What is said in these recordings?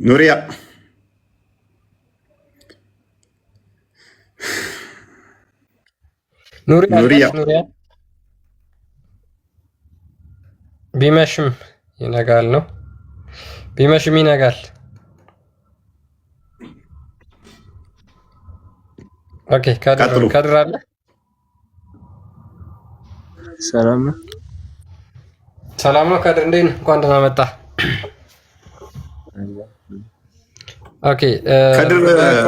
ኑሪያ ኑሪያ ኑሪያ ቢመሽም ይነጋል ነው። ቢመሽም ይነጋል። ኦኬ ከድር አለ። ሰላም ነው ከድር፣ እንዴት ነህ? እንኳን ደህና መጣ። ኦኬ ከድር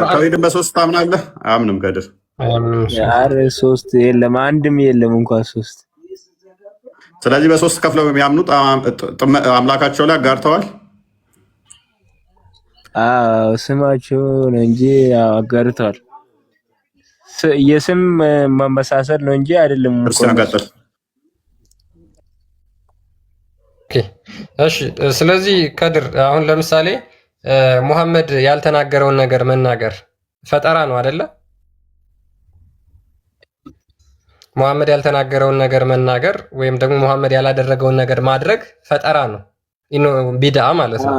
ተውሂድን በሶስት ታምናለህ? አያምንም ከድር። ኧረ ሶስት የለም አንድም የለም እንኳን ሶስት። ስለዚህ በሶስት ከፍለው የሚያምኑት አምላካቸው ላይ አጋርተዋል። ስማቸው ነው እንጂ አጋርተዋል። የስም መመሳሰል ነው እንጂ አይደለም። እሺ ስለዚህ ከድር አሁን ለምሳሌ ሙሐመድ ያልተናገረውን ነገር መናገር ፈጠራ ነው አይደለ? ሙሐመድ ያልተናገረውን ነገር መናገር ወይም ደግሞ ሙሐመድ ያላደረገውን ነገር ማድረግ ፈጠራ ነው፣ ቢድዓ ማለት ነው።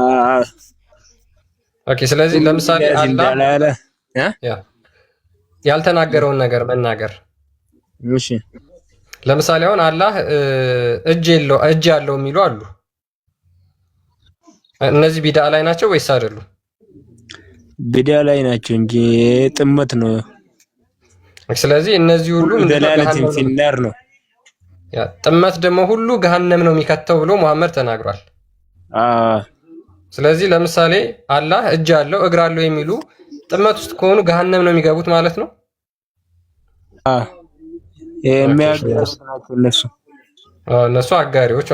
ኦኬ ስለዚህ ለምሳሌ አላህ ያልተናገረውን ነገር መናገር፣ እሺ ለምሳሌ አሁን አላህ እጅ ያለው የሚሉ አሉ። እነዚህ ቢድዓ ላይ ናቸው ወይስ አይደሉም? ቢድዓ ላይ ናቸው እንጂ ጥመት ነው። ስለዚህ እነዚህ ሁሉ ደላላትን ፊናር ነው። ጥመት ደግሞ ሁሉ ገሃነም ነው የሚከተው ብሎ ሙሐመድ ተናግሯል። ስለዚህ ለምሳሌ አላህ እጅ አለው እግር አለው የሚሉ ጥመት ውስጥ ከሆኑ ገሃነም ነው የሚገቡት ማለት ነው። እነሱ አጋሪዎች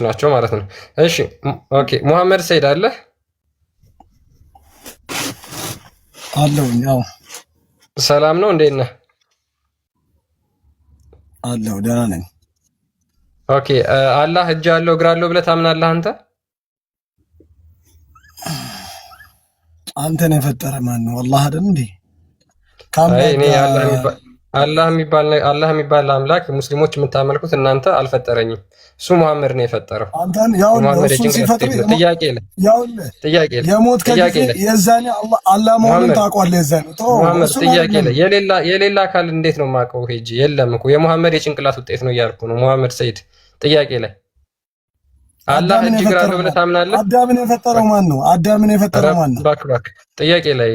ናቸው ማለት ነው። እሺ ኦኬ ሙሐመድ ሰይድ አለ አለው። ያው ሰላም ነው፣ እንዴት ነህ? አለው ደህና ነኝ። ኦኬ አላህ እጅ አለው እግር አለው ብለህ ታምናለህ አንተ? አንተን የፈጠረ ማን ነው? አላህ አይደል እንዴ? አላህ የሚባል አምላክ ሙስሊሞች የምታመልኩት እናንተ አልፈጠረኝም። እሱ ሙሐመድ ነው የፈጠረው። አንተን ያው እሱ ሲፈጥር የሞት ከጊዜ የዛኔ አላህ መሆኑን ታውቀዋለህ። የዛኔ ሙሐመድ ጥያቄ ላይ የሌላ አካል እንዴት ነው የማውቀው? ሄጂ የለም እኮ የሙሐመድ የጭንቅላት ውጤት ነው እያልኩ ነው። ሙሐመድ ሰይድ ጥያቄ ላይ አላህ እጅ እግር አለው ብለህ ታምናለህ? አዳምን የፈጠረው ማን ነው? አዳምን የፈጠረው ማን ነው? እባክህ ጥያቄ ላይ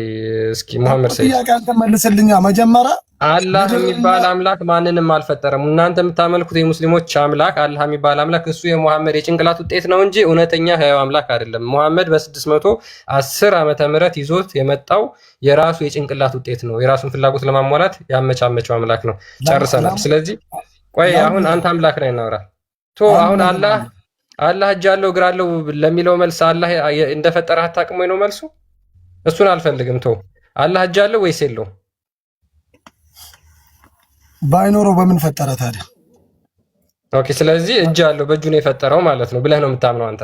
እስኪ ሙሐመድ ሰይድ ጥያቄ አንተ መልስልኛ መጀመሪያ። አላህ የሚባል አምላክ ማንንም አልፈጠረም። እናንተ የምታመልኩት የሙስሊሞች አምላክ አላህ የሚባል አምላክ እሱ የሙሐመድ የጭንቅላት ውጤት ነው እንጂ እውነተኛ ህያው አምላክ አይደለም። ሙሐመድ በ610 ዓመተ ምህረት ይዞት የመጣው የራሱ የጭንቅላት ውጤት ነው። የራሱን ፍላጎት ለማሟላት ያመቻመቸው አምላክ ነው። ጨርሰናል። ስለዚህ ቆይ አሁን አንተ አምላክ ላይ እናውራ። አሁን አላህ እጅ አለው እግር አለው ለሚለው መልስ አላህ እንደፈጠረ አታውቅም ወይ ነው መልሱ? እሱን አልፈልግም። አላህ እጅ አለው ወይስ የለውም? ባይኖረው በምን ፈጠረ ታዲያ? ኦኬ ስለዚህ እጅ አለው በእጁ ነው የፈጠረው ማለት ነው ብለህ ነው የምታምነው አንተ?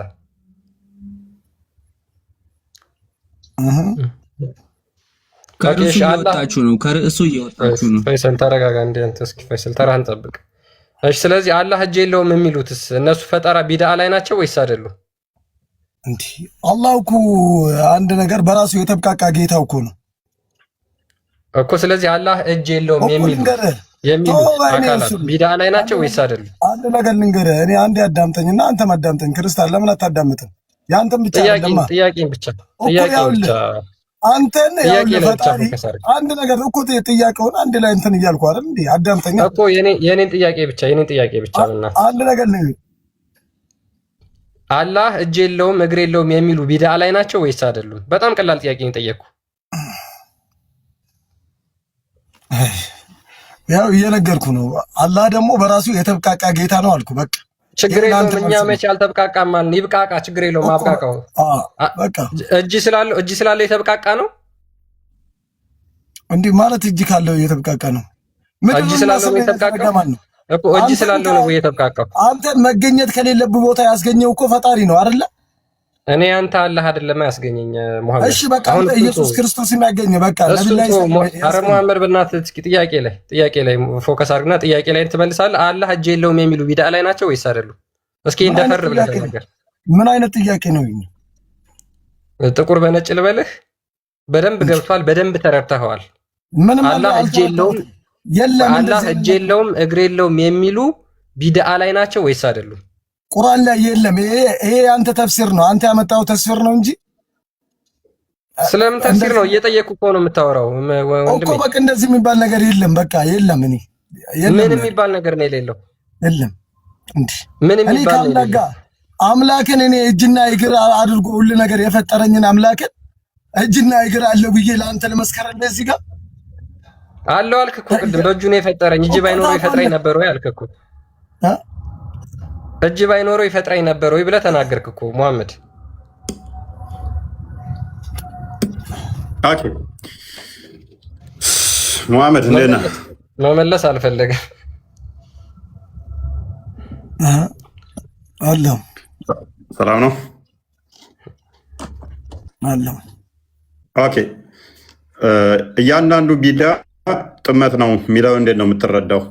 ከርዕሱ እየወጣችሁ ነው። ከርዕሱ እየወጣችሁ ነው። ፈይሰል ተረጋጋ። እንደ አንተ እስኪ ፈይሰል ተራህን ጠብቅ። እሺ ስለዚህ አላህ እጅ የለውም የሚሉትስ እነሱ ፈጠራ ቢድዓ ላይ ናቸው ወይስ አይደሉም? እንዴ አላህ እኮ አንድ ነገር በራሱ የተብቃቃ ጌታው እኮ ነው እኮ። ስለዚህ አላህ እጅ የለውም የሚሉ አካላት ቢድዓ ላይ ናቸው ወይስ አይደሉም? አንድ ነገር ልንገርህ፣ እኔ አንዴ አዳምጠኝና አንተም አዳምጠኝ። ክርስቲያን ለምን አታዳምጥም? ያንተም ብቻ አይደለም ጥያቄን ብቻ አንተን ፈጣሪ አንድ ነገር እኮ ጥያቄውን አንድ ላይ እንትን እያልኩ አይደል እንዴ? አዳምጠኛ እኮ የኔን ጥያቄ ብቻ እና አንድ ነገር ነው። አላህ እጅ የለውም እግር የለውም የሚሉ ቢድዓ ላይ ናቸው ወይስ አይደሉም? በጣም ቀላል ጥያቄ ነው ጠየቅኩ። ያው እየነገርኩ ነው። አላህ ደግሞ በራሱ የተብቃቃ ጌታ ነው አልኩ። በቃ ችግር የለውም። እኛ መቼ አልተብቃቃም ማለት ይብቃቃ፣ ችግር የለውም። ማብቃቃው እጅ ስላለው የተብቃቃ ነው እንዲህ ማለት እጅ ካለው የተብቃቃ ነው። እጅ ስላለው የተብቃቃ እኮ እጅ ስላለው ነው የተብቃቃው። አንተ መገኘት ከሌለብህ ቦታ ያስገኘው እኮ ፈጣሪ ነው አይደለ? እኔ አንተ አላህ አይደለም ያስገኘኝ ሙሐመድ። እሺ በቃ አንተ ኢየሱስ ክርስቶስ የሚያገኘ በቃ አረ ሙሐመድ በእናትህ እስኪ ጥያቄ ላይ ፎከስ አድርግና ጥያቄ ላይ ትመልሳለህ። አላህ እጅ የለውም የሚሉ ቢድዓ ላይ ናቸው ወይስ አይደሉም? እስኪ እንደፈር ብለህ ነገር ምን አይነት ጥያቄ ነው? ጥቁር በነጭ ልበልህ፣ በደንብ ገብቷል፣ በደንብ ተረድተኸዋል። አላህ እጅ የለውም አላህ እጅ የለውም እግር የለውም የሚሉ ቢድዓ ላይ ናቸው ወይስ አይደሉም? ቁርአን ላይ የለም። ይሄ አንተ ተፍሲር ነው፣ አንተ ያመጣው ተፍሲር ነው እንጂ ስለምን ተፍሲር ነው እየጠየቅኩ እኮ ነው የምታወራው ወንድሜ እኮ። በቃ እንደዚህ የሚባል ነገር የለም። በቃ የለም። እኔ ምን የሚባል ነገር ነው የሌለው? የለም እንዴ ምን የሚባል ነገር አምላክን እኔ እጅና እግር አድርጎ ሁሉ ነገር የፈጠረኝን አምላክን እጅና እግር አለ ብዬ ለአንተ ለመስከረ እንደዚህ ጋር አለው አልክ እኮ ቅድም። በእጁ ነው የፈጠረኝ፣ እጅ ባይኖረው ይፈጥረኝ ነበር ወይ አልክ እኮ። እጅ ባይኖረው ይፈጥረኝ ነበር ወይ ብለህ ተናገርክ እኮ ሙሐመድ። ኦኬ ሙሐመድ እንዴት ነህ? መመለስ አልፈለገም። አለው ሰላም ነው አለው። ኦኬ እያንዳንዱ ቢዳ ጥመት ነው የሚለው እንዴት ነው የምትረዳው?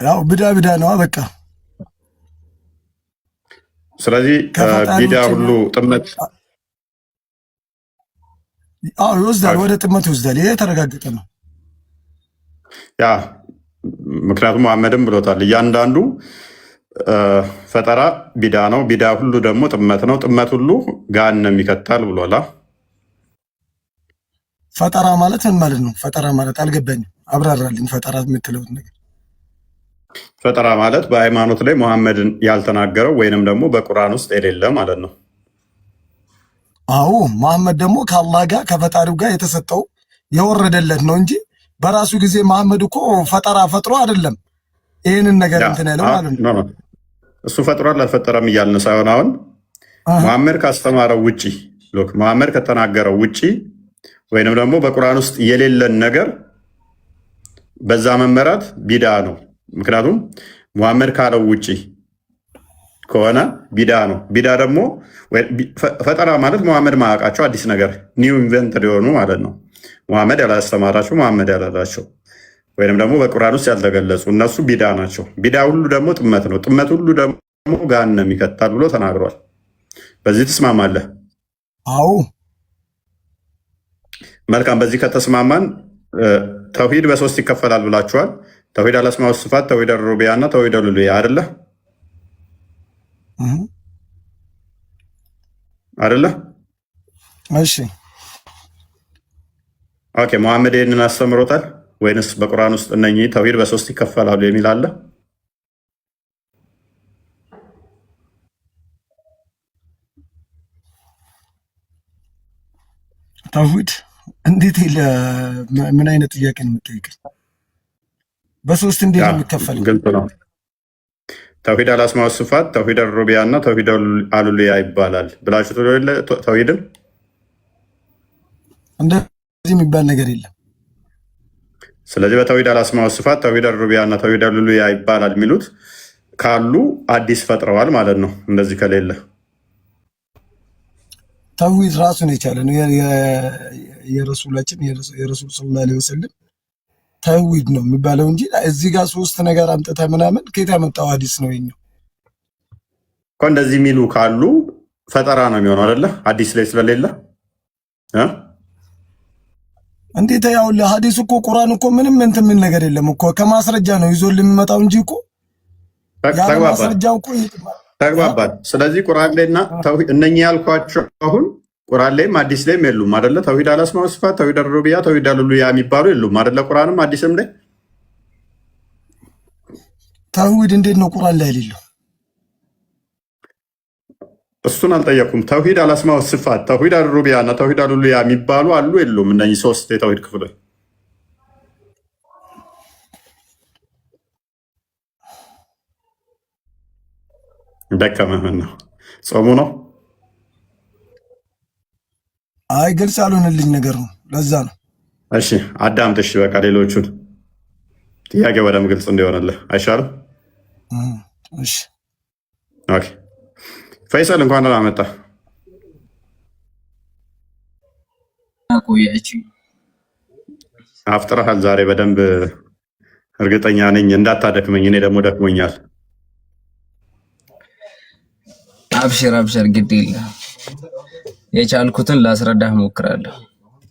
ያው ብዳ ነው በቃ። ስለዚህ ቢዳ ሁሉ ጥመት ይወስዳል፣ ወደ ጥመት ይወስዳል። ይሄ የተረጋገጠ ነው። ያ ምክንያቱም መሐመድም ብሎታል፣ እያንዳንዱ ፈጠራ ቢዳ ነው፣ ቢዳ ሁሉ ደግሞ ጥመት ነው፣ ጥመት ሁሉ ገሃነም ይከታል ብሏላ። ፈጠራ ማለት ምን ማለት ነው? ፈጠራ ማለት አልገባኝም፣ አብራራልኝ። ፈጠራ የምትለውን ነገር። ፈጠራ ማለት በሃይማኖት ላይ መሐመድን ያልተናገረው ወይንም ደግሞ በቁርአን ውስጥ የሌለ ማለት ነው። አዎ መሐመድ ደግሞ ከአላህ ጋር ከፈጣሪው ጋር የተሰጠው የወረደለት ነው እንጂ በራሱ ጊዜ መሐመድ እኮ ፈጠራ ፈጥሮ አይደለም ይህንን ነገር እንትን ያለው ማለት ነው። እሱ ፈጥሯል አልፈጠረም እያልን ሳይሆን አሁን መሐመድ ካስተማረው ውጪ መሐመድ ከተናገረው ውጪ ወይንም ደግሞ በቁርአን ውስጥ የሌለን ነገር በዛ መመራት ቢዳ ነው። ምክንያቱም መሐመድ ካለው ውጪ ከሆነ ቢዳ ነው። ቢዳ ደግሞ ፈጠራ ማለት መሐመድ ማያውቃቸው አዲስ ነገር ኒው ኢንቨንት ሊሆኑ ማለት ነው። መሐመድ ያላስተማራቸው መሐመድ ያላላቸው ወይንም ደግሞ በቁርአን ውስጥ ያልተገለጹ እነሱ ቢዳ ናቸው። ቢዳ ሁሉ ደግሞ ጥመት ነው። ጥመት ሁሉ ደግሞ ገሃነም ይከታል ብሎ ተናግሯል። በዚህ ትስማማለህ? አዎ። መልካም። በዚህ ከተስማማን ተውሂድ በሶስት ይከፈላል ብላችኋል። ተውሂድ አልአስማኡ ወሲፋት፣ ተውሂድ አልሩቡቢያ እና ተውሂድ አልኡሉሂያ አይደለ? አይደለ? እሺ ኦኬ። መሐመድ ይህንን አስተምሮታል ወይንስ በቁርአን ውስጥ እነኚህ ተውሂድ በሶስት ይከፈላሉ የሚል አለ? ተውሂድ እንዴት ምን አይነት ጥያቄ ነው የምትጠይቀኝ? በሶስት እንዴት ነው የሚከፈለው? ግልጽ ነው። ተውሂድ አልአስማኡ ወሲፋት፣ ተውሂድ አልሩቡቢያ እና ተውሂድ አልኡሉሂያ ይባላል ብላችሁ ተውሂድን እንደዚህ የሚባል ነገር የለም። ስለዚህ በተውሂድ አልአስማኡ ወሲፋት፣ ተውሂድ አልሩቡቢያ እና ተውሂድ አልኡሉሂያ ይባላል የሚሉት ካሉ አዲስ ፈጥረዋል ማለት ነው። እንደዚህ ከሌለ ተውሂድ ራሱን የቻለ ነው። የረሱላችን የረሱል ሰለላሁ ዐለይሂ ወሰለም ተውሂድ ነው የሚባለው እንጂ እዚህ ጋር ሶስት ነገር አምጥተህ ምናምን ከየት ያመጣው ሐዲስ ነው የኛው እኮ። እንደዚህ የሚሉ ካሉ ፈጠራ ነው የሚሆነው አይደለ? አዲስ ላይ ስለሌለ እንዴት ያው ለሐዲስ እኮ ቁርአን እኮ ምንም እንትን ምን ነገር የለም እኮ ከማስረጃ ነው ይዞል የሚመጣው እንጂ እኮ ማስረጃው እኮ ተግባባል። ስለዚህ ቁርአን ላይና እነኚህ ያልኳቸው አሁን ቁርአን ላይም አዲስ ላይም የሉም አይደለ? ተውሂድ አልአስማኡ ወሲፋት፣ ተውሂድ አልሩቡቢያ፣ ተውሂድ አልኡሉሂያ የሚባሉ የሉም አይደለ? ቁርአንም አዲስም ላይ ተውሂድ እንዴት ነው ቁርአን ላይ የሌለው? እሱን አልጠየኩም። ተውሂድ አልአስማኡ ወሲፋት፣ ተውሂድ አልሩቡቢያ እና ተውሂድ አልኡሉሂያ የሚባሉ አሉ የሉም? እነኚህ ሶስት የተውሂድ ክፍሎች ደከመህን ነው ጾሙ ነው? አይ ግልጽ ያልሆነልኝ ነገር ነው፣ ለዛ ነው። እሺ አዳምጥሽ፣ በቃ ሌሎቹን ጥያቄ በደምብ ግልጽ እንዲሆንልህ አይሻልም? እሺ ኦኬ። ፈይሰል እንኳን ደህና መጣ። አፍጥረሃል ዛሬ በደንብ እርግጠኛ ነኝ እንዳታደክመኝ። እኔ ደግሞ ደክሞኛል። አብሽር አብሽር፣ ግድ የለም የቻልኩትን ላስረዳህ ሞክራለሁ።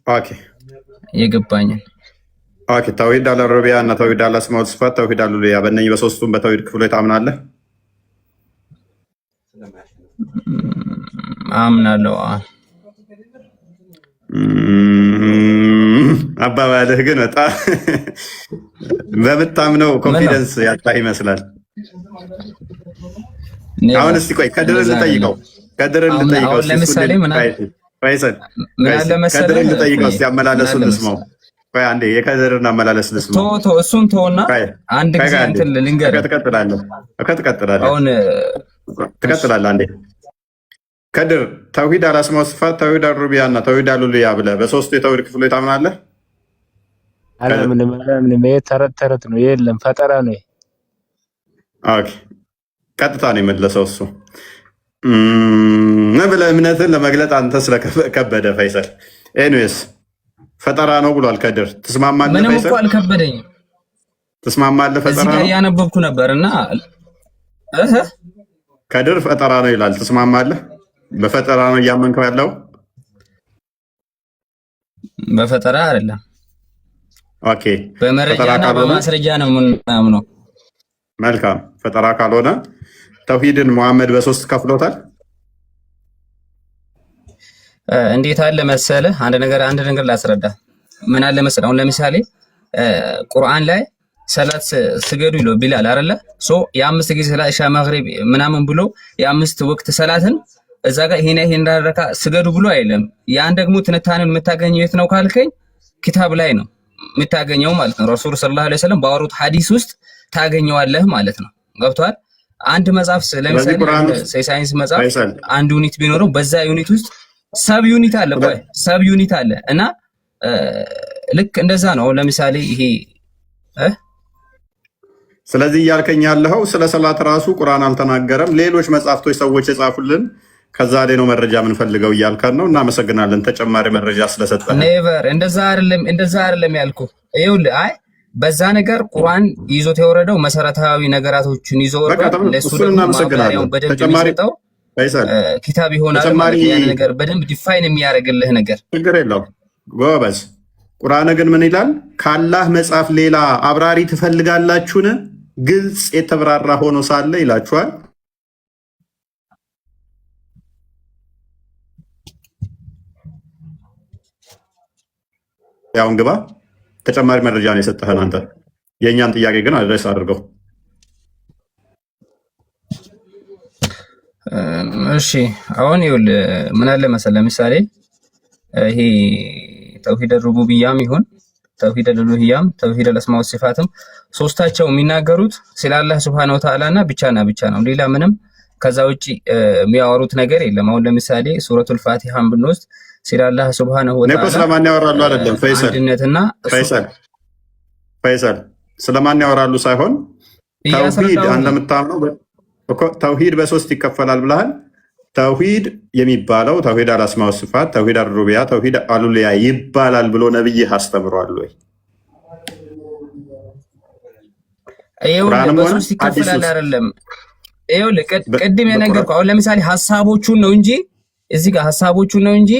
ኦኬ የገባኝን። ኦኬ ተውሂድ አል-ሩቡቢያ እና ተውሂድ አል-አስማኡ ወሲፋት፣ ተውሂድ አል-ኡሉሂያ በእነኚህ በሶስቱም በተውሂድ ክፍሎች ታምናለህ? አምናለሁ። አባባልህ ግን በጣም በምታምነው ኮንፊደንስ ያጣህ ይመስላል። አሁን እስቲ ቆይ ከድርን ልጠይቀው ለምሳሌ ከድርን ልጠይቀው እስቲ አመላለሱን ልስማው። ቆይ አንዴ የከድርን አመላለስ ልስማው። እሱን ተወና አንድ ጊዜ እንትን ልንገርህ። ትቀጥላለህ አንዴ ከድር ተውሂድ አል-አስማኡ ወሲፋት፣ ተውሂድ አል-ሩቡቢያ እና ተውሂድ አል-ኡሉሂያ ብለህ በሶስቱ የተውሂድ ክፍሎች ታምናለህ? አላምንም። ይሄ ተረት ነው፣ የለም ፈጠራ ነው። ኦኬ ቀጥታ ነው የመለሰው እሱ ብለህ እምነትን ለመግለጥ አንተ ስለከበደ ፈይሰል። ኤኒዌይስ ፈጠራ ነው ብሏል ከድር። ትስማማለህ? ምንም እኮ አልከበደኝም። ትስማማለህ? ፈጠራ ነው። እዚህ ጋር እያነበብኩ ነበርና ከድር ፈጠራ ነው ይላል። ትስማማለህ? በፈጠራ ነው እያመንከው ያለው? በፈጠራ አይደለም። ኦኬ በመረጃና በማስረጃ ነው የምናምነው። መልካም። ፈጠራ ካልሆነ ተውሂድን መሐመድ በሶስት ከፍሎታል። እንዴት አለ መሰለህ? አንድ ነገር ላስረዳ። ምን አለ መሰለህ? አሁን ለምሳሌ ቁርአን ላይ ሰላት ስገዱ ይለው ቢላል አይደለ? የአምስት ጊዜ ሰላት ኢሻ፣ መግሪብ ምናምን ብሎ የአምስት ወቅት ሰላትን እዛ ጋር ይሄን እንዳደረካ ስገዱ ብሎ አይልም። ያን ደግሞ ትንታኔውን የምታገኘው የት ነው ካልከኝ ኪታብ ላይ ነው የምታገኘው ማለት ነው። ረሱል ሰለላሁ ዐለይሂ ወሰለም ባወሩት ሐዲስ ውስጥ ታገኘዋለህ ማለት ነው። ገብቷል? አንድ መጽሐፍ ለምሳሌ ሳይንስ መጽሐፍ አንድ ዩኒት ቢኖረው በዛ ዩኒት ውስጥ ሰብ ዩኒት አለ። ቆይ ሰብ ዩኒት አለ እና ልክ እንደዛ ነው። ለምሳሌ ይሄ ስለዚህ እያልከኝ ያለኸው ስለ ሰላት ራሱ ቁርአን አልተናገረም፣ ሌሎች መጽሐፍቶች ሰዎች የጻፉልን ከዛ ላይ ነው መረጃ የምንፈልገው እያልከን ነው። እናመሰግናለን ተጨማሪ መረጃ ስለሰጠን። ኔቨር እንደዛ አይደለም ያልኩ። ይኸውልህ አይ በዛ ነገር ቁርአን ይዞት የወረደው መሰረታዊ ነገራቶችን ይዞ ወረደው። ለሱ ደግሞ ማብራሪያውን በደንብ የሚሰጠው ኪታብ ይሆናል ማለት ያን ነገር በደንብ ዲፋይን የሚያደርግልህ ነገር ችግር የለውም ጎበዝ። ቁርአን ግን ምን ይላል? ካላህ መጽሐፍ ሌላ አብራሪ ትፈልጋላችሁን? ግልጽ የተብራራ ሆኖ ሳለ ይላችኋል። ያውን ግባ። ተጨማሪ መረጃ ነው የሰጠህን አንተ። የእኛን ጥያቄ ግን አድረስ አድርገው። እሺ አሁን ይኸውልህ ምን አለ መሰለህ፣ ለምሳሌ ይሄ ተውሂድ ሩቡቢያም ይሁን ተውሂድ ኡሉሂያም ተውሂድ አልአስማኡ ወሲፋትም ሶስታቸው የሚናገሩት ስለ አላህ ሱብሃነሁ ወተዓላ እና ብቻና ብቻ ነው። ሌላ ምንም ከዛ ውጪ የሚያወሩት ነገር የለም። አሁን ለምሳሌ ሱረቱል ፋቲሃን ብንወስድ ስለ አላህ ሱብሃነሁ ወተዓላ ስለማን ያወራሉ አይደለም ፈይሰል ስለማን ያወራሉ ሳይሆን ተውሂድ እንደምታምነው ተውሂድ በሶስት ይከፈላል ብለሃል። ተውሂድ የሚባለው ተውሂድ አልአስማኡ ወሲፋት፣ ተውሂድ አል-ሩቡቢያ፣ ተውሂድ አል-ኡሉሂያ ይባላል ብሎ ነብይህ አስተምሯል ወይ? ይኸውልህ በሶስት ይከፈላል አይደለም። ይኸውልህ ቅድም የነገርኩህ አሁን ለምሳሌ ሐሳቦቹን ነው እንጂ እዚህ ጋር ሐሳቦቹን ነው እንጂ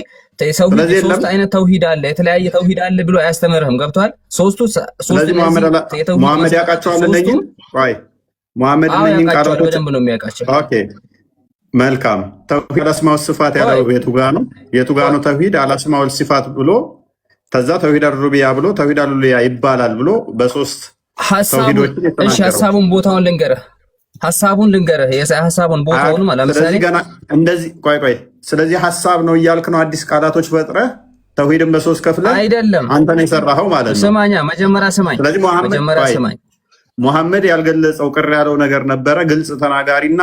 ሶስት አይነት ተውሂድ አለ፣ የተለያየ ተውሂድ አለ ብሎ አያስተምርህም። ገብቷል? ሙሐመድ ያውቃቸዋል እነኝን? ሙሐመድ እነኝን ቃላቶች በደንብ ነው የሚያውቃቸው። ኦኬ መልካም። ተውሂድ አልአስማኡ ወሲፋት ያለው የቱ ጋ ነው? ተውሂድ አልአስማኡ ወሲፋት ብሎ ተዛ ተውሂድ አል-ሩቡቢያ ብሎ ተውሂድ አል-ኡሉሂያ ይባላል ብሎ በሶስት ተውሂዶች የተናገረው። እሺ ሐሳቡን ቦታውን ልንገርህ። ሐሳቡን ቦታውን ማለት ለምሳሌ እንደዚህ ቆይ ስለዚህ ሐሳብ ነው እያልክ ነው አዲስ ቃላቶች ፈጥረህ ተውሂድን በሶስት ከፍለህ አይደለም አንተ ነው የሰራኸው ማለት ነው። ስማኛ መጀመሪያ ስማኝ። ስለዚህ ሙሐመድ ያልገለጸው ቅር ያለው ነገር ነበረ። ግልጽ ተናጋሪና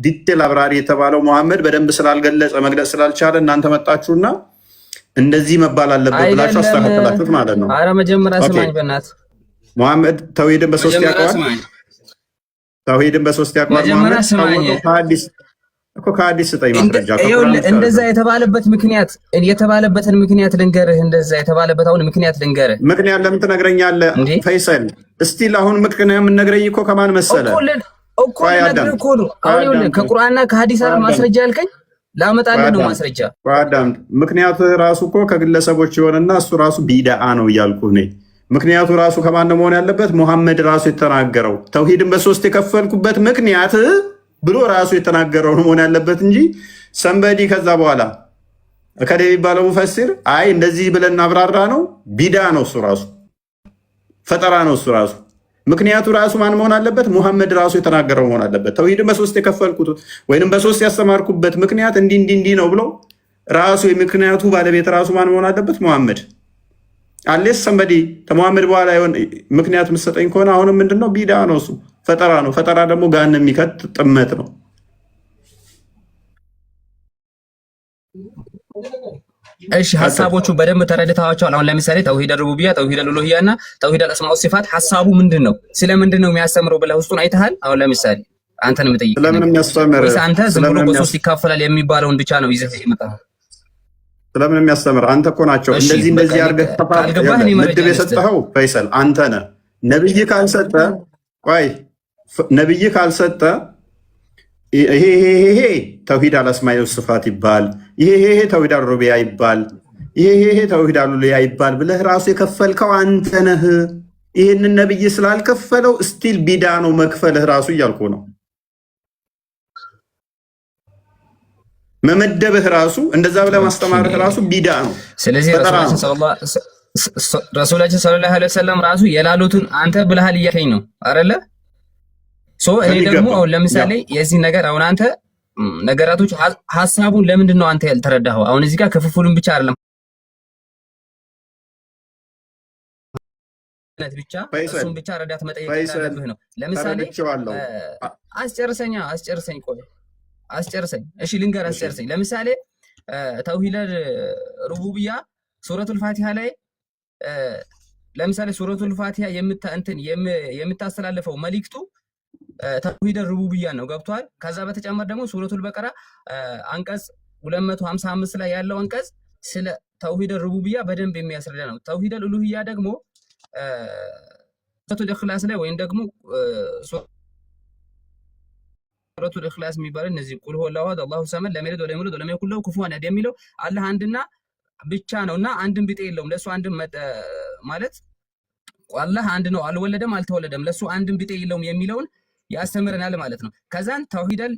ዲቴል አብራሪ የተባለው ሙሐመድ በደንብ ስላልገለጸ መግለጽ ስላልቻለ እናንተ መጣችሁና እንደዚህ መባል አለበት ብላችሁ አስተካከላችሁት ማለት ነው። ኧረ መጀመሪያ ስማኝ በእናትህ። ሙሐመድ ተውሂድን በሶስት ያውቀዋል። ተውሂድን በሶስት ያውቀዋል። መጀመሪያ ስማኝ። እኮ ከሐዲስ ስጠኝ ማስረጃ። እንደዛ የተባለበትን ምክንያት ልንገርህ። እንደዛ የተባለበት አሁን ምክንያት ልንገርህ። ምክንያት ለምን ትነግረኛለህ ፈይሰል? እስቲል አሁን ምክንያት የምነግረኝ እኮ ከማን መሰለህ? እኮ ልነግርህ እኮ ነው። አሁን ይኸውልህ ከቁርአንና ከሐዲስ አይደል ማስረጃ ያልከኝ? ላመጣልህ ነው ማስረጃ። አዳም ምክንያቱ ራሱ እኮ ከግለሰቦች የሆነና እሱ ራሱ ቢድዓ ነው እያልኩህ ነኝ። ምክንያቱ ራሱ ከማን መሆን ያለበት? ሙሐመድ ራሱ የተናገረው ተውሂድን በሶስት የከፈልኩበት ምክንያት ብሎ ራሱ የተናገረው ነው መሆን ያለበት እንጂ ሰንበዲ ከዛ በኋላ እከሌ የሚባለው ሙፈሲር አይ እንደዚህ ብለን አብራራ ነው። ቢድዓ ነው እሱ ራሱ፣ ፈጠራ ነው እሱ ራሱ። ምክንያቱ ራሱ ማን መሆን አለበት? ሙሐመድ ራሱ የተናገረው መሆን አለበት። ተውሂድን በሶስት የከፈልኩት ወይንም በሶስት ያስተማርኩበት ምክንያት እንዲህ ነው ብሎ ራሱ የምክንያቱ ባለቤት ራሱ ማን መሆን አለበት? ሙሐመድ። አሌስ ሰንበዲ ከሙሐመድ በኋላ ይሆን ምክንያት የምትሰጠኝ ከሆነ አሁንም ምንድነው? ቢድዓ ነው እሱ፣ ፈጠራ ነው። ፈጠራ ደግሞ ጋን የሚከት ጥመት ነው። እሺ ሐሳቦቹ በደንብ ተረድታቸዋል። አሁን ለምሳሌ ተውሂድ ሩቡቢያ፣ ተውሂድ ኡሉሂያ እና ተውሂድ አስማኡ ሲፋት ሐሳቡ ምንድን ነው? ስለምንድን ነው የሚያስተምረው ብለህ ውስጡን አይተሃል? አሁን ለምሳሌ አንተን የምጠይቅ ስለምን የሚያስተምር ወይስ አንተ ዝም ብሎ በሶስት ይካፈላል የሚባለውን ብቻ ነው ይዘህ የመጣኸው? ስለምን የሚያስተምር አንተ እኮ ናቸው እንደዚህ አድርገህ ምድብ የሰጠኸው ፈይሰል አንተ ነህ። ነብይ ካልሰጠ ነብይ ካልሰጠ ይሄ ተውሂድ አልአስማኢ ወሲፋት ይባል፣ ይሄ ተውሂድ አልሩቢያ ይባል፣ ይሄ ተውሂድ አልኡሉሂያ ይባል ብለህ ራሱ የከፈልከው አንተ ነህ። ይህንን ነብይ ስላልከፈለው ስቲል ቢድዓ ነው መክፈልህ ራሱ እያልኩ ነው። መመደብህ ራሱ እንደዛ ብለህ ማስተማርህ ራሱ ቢድዓ ነው። ስለዚህ ረሱላችን ሰለላሁ ዐለይሂ ወሰለም ራሱ የላሉትን አንተ ብለሃል እያልከኝ ነው አይደለ? እኔ ደግሞ አሁን ለምሳሌ የዚህ ነገር አሁን አንተ ነገራቶች ሐሳቡን ለምንድን ነው አንተ ያልተረዳኸው? አሁን እዚህ ጋር ክፍፍሉን ብቻ አይደለም ብቻ እሱን ብቻ ረዳት መጠየቅ ያለብህ ነው። ለምሳሌ አስጨርሰኝ። እሺ ልንገር፣ አስጨርሰኝ። ለምሳሌ ተውሂድ ሩቡቢያ ሱረቱል ፋቲሃ ላይ ለምሳሌ ሱረቱል ፋቲሃ የምታስተላልፈው መልእክቱ ተውሂድ ሩቡቢያ ነው። ገብቷል? ከዛ በተጨማሪ ደግሞ ሱረቱል በቀራ አንቀጽ 255 ላይ ያለው አንቀጽ ስለ ተውሂድ ሩቡቢያ በደንብ የሚያስረዳ ነው። ተውሂድ ኡሉሂያ ደግሞ ሱረቱል ኢኽላስ ላይ ወይም ደግሞ ሱረቱል ኢኽላስ የሚባለው እነዚህ ቁል ሁወላሁ አሐድ አላሁ ሰመድ ለም የሊድ ወለም ዩውለድ ወለም የኩን ለሁ ኩፉወን አሐድ የሚለው አላህ አንድና ብቻ ነውና አንድም ቢጤ የለውም። ለሱ አንድም ማለት አላህ አንድ ነው፣ አልወለደም አልተወለደም፣ ለሱ አንድም ቢጤ የለውም የሚለውን ያስተምረናል ማለት ነው። ከዛን ተውሂደል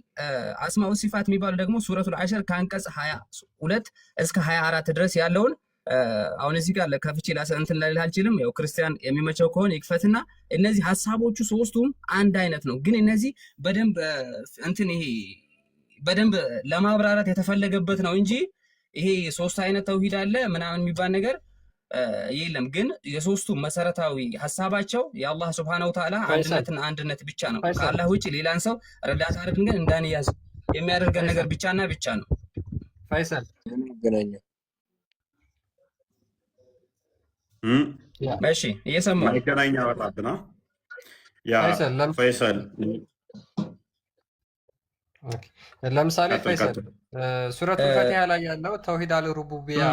አስማኡ ሲፋት የሚባለው ደግሞ ሱረቱል አሸር ከአንቀጽ 22 እስከ 24 ድረስ ያለውን አሁን እዚህ ጋር ለከፍቼ እንትን ልልህ አልችልም። ያው ክርስቲያን የሚመቸው ከሆነ ይክፈትና እነዚህ ሐሳቦቹ ሶስቱም አንድ አይነት ነው። ግን እነዚህ በደንብ ይሄ በደንብ ለማብራራት የተፈለገበት ነው እንጂ ይሄ ሶስት አይነት ተውሂድ አለ ምናምን የሚባል ነገር የለም። ግን የሶስቱ መሰረታዊ ሐሳባቸው የአላህ Subhanahu Wa Ta'ala አንድነትና አንድነት ብቻ ነው። ከአላህ ውጪ ሌላን ሰው ረዳት አድርገን ግን እንዳንያዝ የሚያደርገን ነገር ብቻና ብቻ ነው። ፈይሰል እሺ እየሰማሁ ይገናኛ ወጣብና ያ ፈይሰል ለምሳሌ ፈይሰል ሱረቱል ፋቲሃ ላይ ያለው ተውሂድ አልሩቡቢያ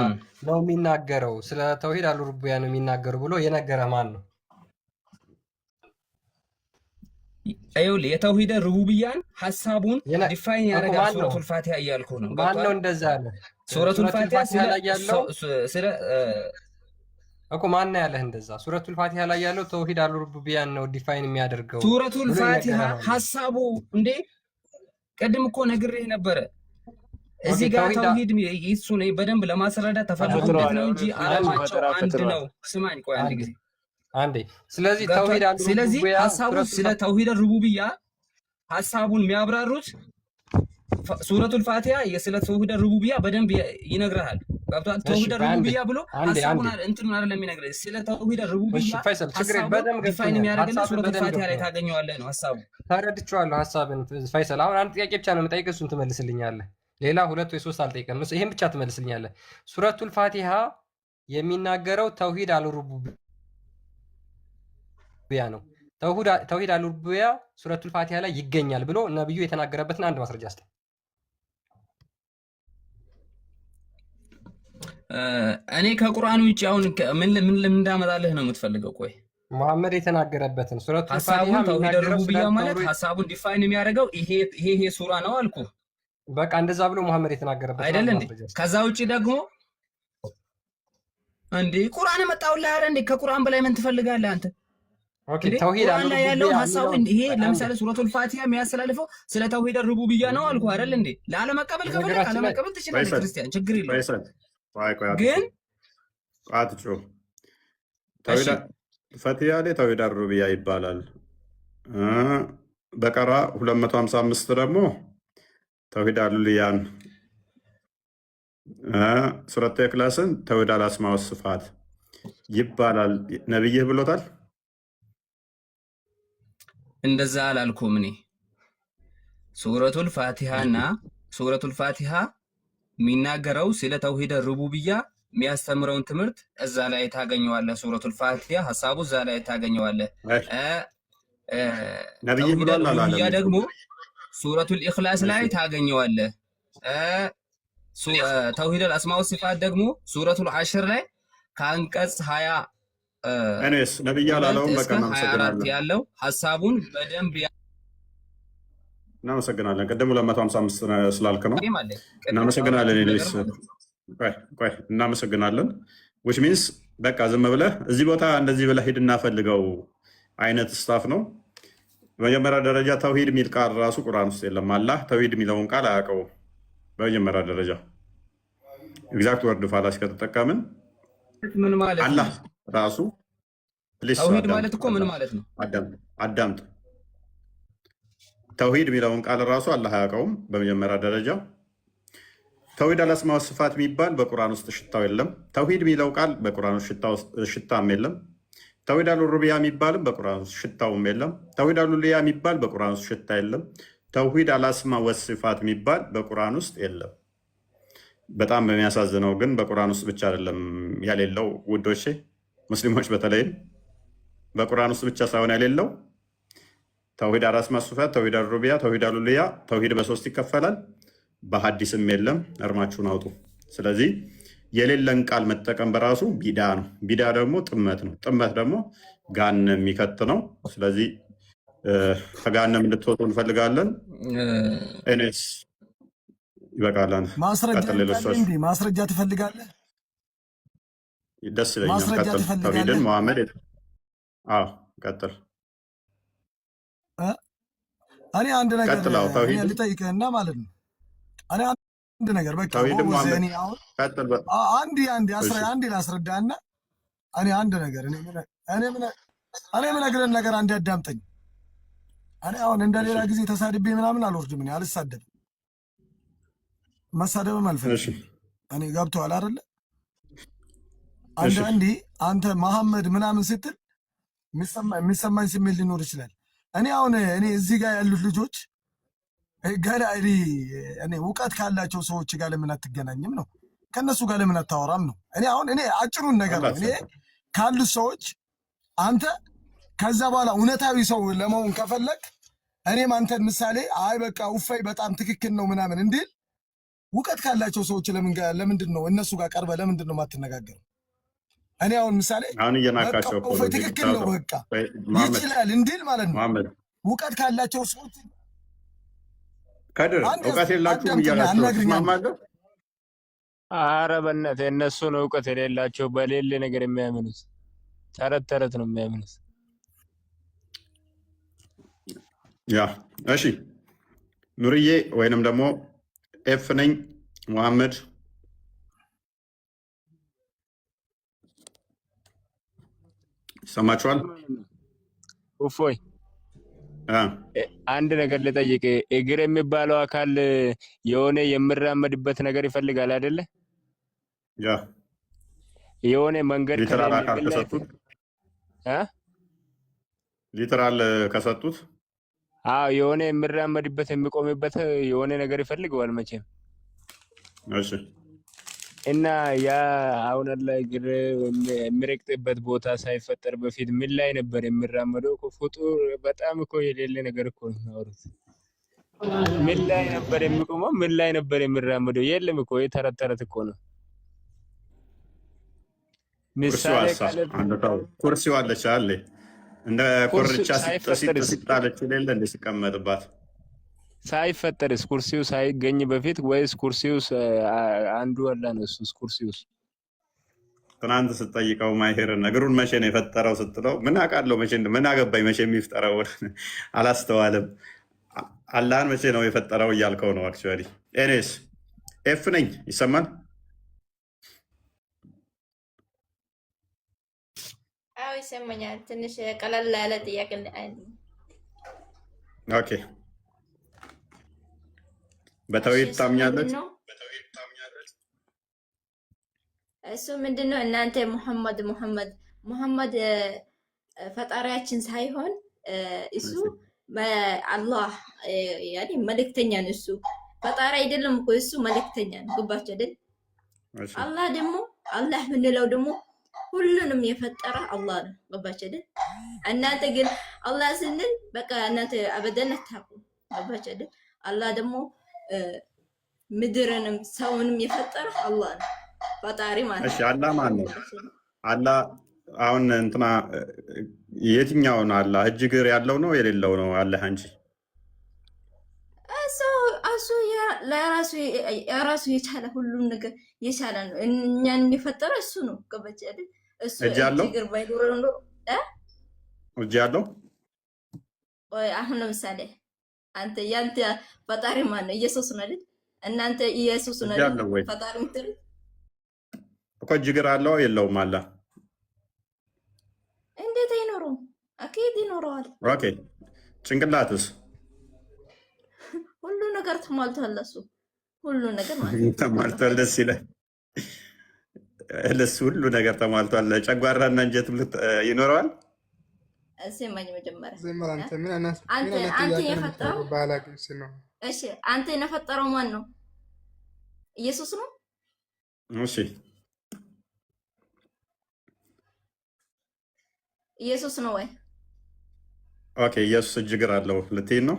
ነው የሚናገረው፣ ስለ ተውሂድ አልሩቡቢያ ነው የሚናገረው ብሎ የነገረ ማን ነው? ይኸውልህ የተውሂድ ሩቡቢያን ሐሳቡን ዲፋይን ያደርጋል ሱረቱል ፋቲሃ እያልኩ ነው። ማን ነው እንደዛ ያለ? ሱረቱል ፋቲሃ ላይ ያለው እኮ ማን ነው ያለህ እንደዛ? ሱረቱል ፋቲሃ ላይ ያለው ተውሂድ አልሩቡቢያን ነው ዲፋይን የሚያደርገው። ሱረቱል ፋቲሃ ሐሳቡ እንዴ ቀድም እኮ ነግሬህ ነበረ። እዚህ ጋር ተውሂድ እሱ ነው በደንብ ለማስረዳት ተፈልጎበት ነው እንጂ ዓላማቸው አንድ ነው። ስማኝ ቆይ አንድ ጊዜ አንዴ። ስለዚህ ተውሂድ አልሩቡቢያ ሐሳቡ ስለ ተውሂድ ሩቡቢያ ሐሳቡን የሚያብራሩት ሱረቱል ፋቲሃ ስለ ተውሂድ ሩቡቢያ በደንብ ይነግርሃል። ገብቶሃል? ተውሂድ ሩቡቢያ ብሎ ሐሳቡን እንትን ማለት ለሚነግርህ ስለ ተውሂድ ሩቡቢያ ሐሳቡን ዲፋይን የሚያደርግልህ ሱረቱል ፋቲሃ ላይ ታገኘዋለህ ነው ሐሳቡ። ተረድቼዋለሁ ሐሳብን ፈይሰል። አሁን አንድ ጥያቄ ብቻ ነው የምጠይቅህ፣ እሱን ትመልስልኛለህ። ሌላ 2 ወይ 3 አልጠይቅም። ይሄን ብቻ ትመልስልኛለህ። ሱረቱል ፋቲሃ የሚናገረው ተውሂድ አልሩቡቢያ ነው። ተውሂድ አልሩቡቢያ ሱረቱል ፋቲሃ ላይ ይገኛል ብሎ ነብዩ የተናገረበትን አንድ ማስረጃ አስጠኝ። እኔ ከቁርአን ውጭ አሁን ምን እንዳመጣልህ ነው የምትፈልገው? ቆይ መሐመድ የተናገረበትን ሱረቱል ፋቲሃ ሐሳቡን ተውሂድ ሩቡቢያ ማለት ሐሳቡን ዲፋይን የሚያደርገው ይሄ ሱራ ነው አልኩ። በቃ እንደዛ ብሎ መሐመድ የተናገረበት አይደል እንዴ? ከዛ ውጪ ደግሞ እንዴ ቁርአን መጣውልህ አይደል እንዴ? ከቁርአን በላይ ምን ትፈልጋለህ አንተ? ኦኬ ተውሂድ ቁርአን ላይ ያለው ሐሳቡ ይሄ ለምሳሌ ሱረቱል ፋቲሃ የሚያስተላልፈው ስለ ተውሂድ ሩቡቢያ ነው አልኩ አይደል እንዴ? ለአለመቀበል ከፈለክ አለመቀበል ትችላለህ ክርስቲያን፣ ችግር የለውም። ግን አትጮ ተውሂድ ፋቲሃ ላይ ተውሂድ ሩቡቢያ ይባላል። በቀራ 255 ደግሞ ተውሂድ አሉልያን፣ ሱረቱ ኢኽላስን ተውሂድ አልአስማ ወስፋት ይባላል። ነብይህ ብሎታል። እንደዛ አላልኩም እኔ። ሱረቱል ፋቲሃና ሱረቱል ፋቲሃ የሚናገረው ስለ ተውሂድ ሩቡቢያ የሚያስተምረውን ትምህርት እዛ ላይ ታገኘዋለህ። ሱረቱል ፋቲሃ ሐሳቡ እዛ ላይ ታገኘዋለህ። ነብይ ብሏል አላለም። ያ ደግሞ ሱረቱል ኢኽላስ ላይ ታገኘዋለህ። ተውሂድ አልአስማ ወሲፋት ደግሞ ሱረቱል ዐሽር ላይ ከአንቀጽ 20 እኔስ ነብይ አላለውም። በቃ እናመሰግናለን ያለው ሐሳቡን በደንብ እናመሰግናለን። ቀደም 255 ስላልክ ነው። እናመሰግናለን። እኔስ ቆይ እናመሰግናለን። which means በቃ ዝም ብለህ እዚህ ቦታ እንደዚህ ብለህ ሂድና ፈልገው አይነት ስታፍ ነው። በመጀመሪያ ደረጃ ተውሂድ የሚል ቃል ራሱ ቁርአን ውስጥ የለም። አላህ ተውሂድ የሚለውን ቃል አያውቀውም። በመጀመሪያ ደረጃ ኤግዛክት ወርድ ፋላሲ ከተጠቀምን ምን ማለት ነው? አላህ ራሱ ተውሂድ ማለት እኮ ምን ማለት ነው? አዳምጥ። ተውሂድ የሚለውን ቃል ራሱ አላህ አያውቀውም። በመጀመሪያ ደረጃ ተውሂድ አልአስማ ወስፋት የሚባል በቁርአን ውስጥ ሽታው የለም። ተውሂድ የሚለው ቃል በቁርአን ውስጥ ሽታም የለም። ተውሂድ አልሩቡቢያ የሚባልም በቁርአን ውስጥ ሽታውም የለም። ተውሂድ አልኡሉሂያ የሚባል በቁርአን ውስጥ ሽታ የለም። ተውሂድ አልአስማ ወስፋት የሚባል በቁርአን ውስጥ የለም። በጣም በሚያሳዝነው ግን በቁርአን ውስጥ ብቻ አይደለም ያሌለው ውዶቼ፣ ሙስሊሞች በተለይም በቁርአን ውስጥ ብቻ ሳይሆን ያሌለው ተውሂድ አልአስማ ወስፋት፣ ተውሂድ አልሩቡቢያ፣ ተውሂድ አልኡሉሂያ። ተውሂድ በሶስት ይከፈላል። በሐዲስም የለም። እርማችሁን አውጡ። ስለዚህ የሌለን ቃል መጠቀም በራሱ ቢዳ ነው። ቢዳ ደግሞ ጥመት ነው። ጥመት ደግሞ ጋነም የሚከት ነው። ስለዚህ ከጋነም እንድትወጡ እንፈልጋለን። እኔስ ይበቃላል። ማስረጃ ትፈልጋለህ? ደስ ይለኛል። ቀጥል። ተውሂድን መሐመድ ቀጥል። እኔ አንድ ነገር ልጠይቅህና ማለት ነው። እኔ አንድ ነገር በቃ አንድ ላስረዳና እኔ አንድ ነገር እኔ የምነግርህን ነገር አንድ ያዳምጠኝ። እኔ አሁን እንደ ሌላ ጊዜ ተሳድቤ ምናምን አልወርድም። እኔ አልሳደብም፣ መሳደብም አልፈልግም። እኔ ገብቶሃል አይደለ? አንዳንዴ አንተ መሐመድ ምናምን ስትል የሚሰማኝ ስሜት ሊኖር ይችላል። እኔ አሁን እዚህ ጋር ያሉት ልጆች ገና እኔ እውቀት ካላቸው ሰዎች ጋር ለምን አትገናኝም ነው? ከነሱ ጋር ለምን አታወራም ነው? እኔ አጭሩን ነገር ነው። እኔ ካሉት ሰዎች አንተ ከዛ በኋላ እውነታዊ ሰው ለመሆን ከፈለግ እኔም አንተን ምሳሌ በቃ ውፋይ በጣም ትክክል ነው ምናምን እንዲል እውቀት ካላቸው ሰዎች ለምንድን ነው እነሱ ጋር ቀርበ ለምንድን ነው የማትነጋገረው? እኔ አሁን ምሳሌ ውፋይ ትክክል ነው በቃ ይችላል እንዲል ማለት ነው። እውቀት ካላቸው ሰዎች ከድር እውቀት የላችሁም እያላችሁ ትስማማለህ? ኧረ በእናትህ እነሱ ነው እውቀት የሌላቸው በሌለ ነገር የሚያምኑት። ተረት ነው የሚያምኑት። ያ እሺ፣ ኑርዬ ወይንም ደግሞ ኤፍ ነኝ መሐመድ ይሰማችኋል? እፎይ አንድ ነገር ልጠይቅ። እግር የሚባለው አካል የሆነ የሚራመድበት ነገር ይፈልጋል አይደለ? ያ የሆነ መንገድ ሊተራል ከሰጡት የሆነ የሚራመድበት የሚቆምበት የሆነ ነገር ይፈልገዋል መቼም። እሺ እና ያ አሁን አለ እግር የሚረግጥበት ቦታ ሳይፈጠር በፊት ምን ላይ ነበር የሚራመደው? ፍጡር በጣም እኮ የሌለ ነገር እኮ ነው የሚያወሩት። ምን ላይ ነበር የሚቆመው? ምን ላይ ነበር የሚራመደው? የለም እኮ የተረት እኮ ነው። ምሳሌ ቃል ኩርሲው አለች አለ እንደ ኮርቻ ሲጣለች ሌለ እንደ ሲቀመጥባት ሳይፈጠርስ ኩርሲው ሳይገኝ በፊት ወይስ ኩርሲው አንዱ አለ ነው? እሱስ ኩርሲውስ ትናንት ስጠይቀው ማይሄርን እግሩን መቼ ነው የፈጠረው ስትለው ምን አውቃለሁ መቼ ምን አገባኝ መቼ የሚፈጠረው አላስተዋልም። አላህን መቼ ነው የፈጠረው እያልከው ነው። አክቹዋሊ ኤኔስ ኤፍ ነኝ ይሰማል። አዎ ይሰማኛል። ትንሽ ቀለል ያለ ጥያቄ ኦኬ። በተውሂድ ታምኛለች? እሱ ምንድነው? እናንተ ሙሐመድ ፈጣሪያችን ሳይሆን እሱ አላህ ያኔ መልእክተኛ ነው። እሱ ፈጣሪ አይደለም እኮ እሱ መልእክተኛ ነው። ገባችሁ አይደል? አላህ ደግሞ አላህ ምንለው ደግሞ ሁሉንም የፈጠረ አላህ ነው። ገባችሁ አይደል? እናንተ ግን አላህ ስንል በቃ እናንተ አበደን አታውቁም። ገባችሁ አይደል? አላህ ደግሞ ምድርንም ሰውንም የፈጠረ አላህ ነው። ፈጣሪ ማለት ነው። እሺ አላህ ማን ነው? አላህ አሁን እንትና የትኛው ነው? አላህ እጅ እግር ያለው ነው የሌለው ነው? አላህ አንቺ እሱ የራሱ የቻለ ሁሉም ነገር የቻለ ነው። እኛን የፈጠረ እሱ ነው። ገባች አይደል? እሱ እጅ ያለው እግር ባይኖር ነው እጅ ያለው። አሁን ለምሳሌ አንተ ያንተ ፈጣሪ ማን ነው? ኢየሱስ ነው አይደል? እናንተ ኢየሱስ ነው አይደል? ፈጣሪ ምትል እኮ እጅ እግር አለው የለውም? አላህ እንዴት አይኖሩም? አኪድ ይኖረዋል። ኦኬ ጭንቅላትስ? ሁሉ ነገር ተሟልቷል። እሱ ሁሉ ነገር ማለት ተሟልቷል። ደስ ይላል። ለሱ ሁሉ ነገር ተሟልቷል። ጨጓራና እንጀት ይኖረዋል። እሰማኝ መጀመሪያ አንተ የፈጠረው እሺ፣ አንተ የፈጠረው ማን ነው? ኢየሱስ ነው። እሺ ኢየሱስ ነው ወይ? ኦኬ ኢየሱስ እጅ እግር አለው ልትይ ነው?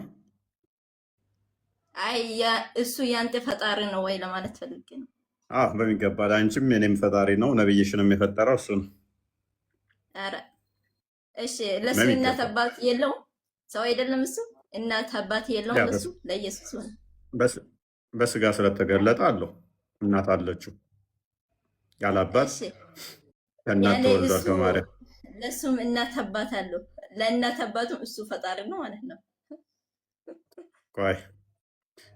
አይ እሱ ያንተ ፈጣሪ ነው ወይ ለማለት ፈልጌ ነው። በሚገባ አንቺም የኔም ፈጣሪ ነው። ነብይሽንም የፈጠረው እሱ ነው። አረ እሺ፣ ለሱ እናት አባት የለውም? ሰው አይደለም እሱ? እናት አባት የለውም ለሱ? ለኢየሱስ ነው በስጋ ስለተገለጠ አለው። እናት አለችው ያለ አባት ከእናት ተወልዷል ከማርያም። ለሱም እናት አባት አለው። ለእናት አባቱም እሱ ፈጣሪ ነው ማለት ነው። ቆይ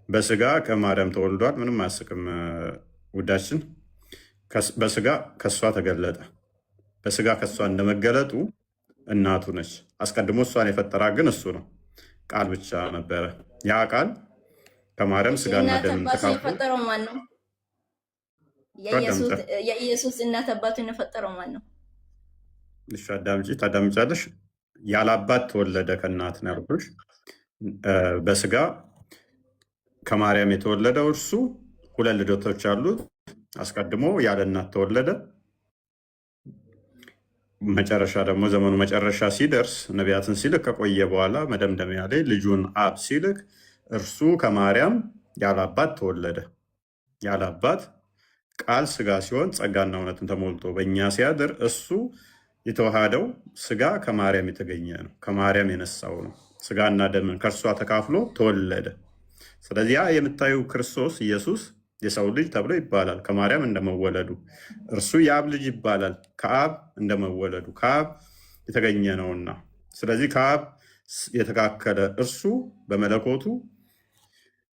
በስጋ ከማርያም ተወልዷል። ምንም አያስቅም ውዳችን። በስጋ ከሷ ተገለጠ። በስጋ ከሷ እንደመገለጡ እናቱ ነች። አስቀድሞ እሷን የፈጠራ ግን እሱ ነው። ቃል ብቻ ነበረ። ያ ቃል ከማርያም ስጋና ደም ተካፍሎ የፈጠረው ማን ነው? የኢየሱስ እናት አባቱን የፈጠረው ማን ነው? እሺ አዳምጪ፣ ታዳምጫለሽ። ያለ አባት ተወለደ ከእናት ነው ያልኩሽ። በስጋ ከማርያም የተወለደው እርሱ ሁለት ልደቶች አሉት። አስቀድሞ ያለ እናት ተወለደ። መጨረሻ ደግሞ ዘመኑ መጨረሻ ሲደርስ ነቢያትን ሲልክ ከቆየ በኋላ መደምደሚያ ላይ ልጁን አብ ሲልክ እርሱ ከማርያም ያለ አባት ተወለደ። ያለ አባት ቃል ስጋ ሲሆን ጸጋና እውነትን ተሞልቶ በእኛ ሲያድር እሱ የተዋሃደው ስጋ ከማርያም የተገኘ ነው። ከማርያም የነሳው ነው። ስጋና ደምን ከእርሷ ተካፍሎ ተወለደ። ስለዚህ ያ የምታዩ ክርስቶስ ኢየሱስ የሰው ልጅ ተብሎ ይባላል። ከማርያም እንደመወለዱ እርሱ የአብ ልጅ ይባላል። ከአብ እንደመወለዱ ከአብ የተገኘ ነውና፣ ስለዚህ ከአብ የተካከለ እርሱ በመለኮቱ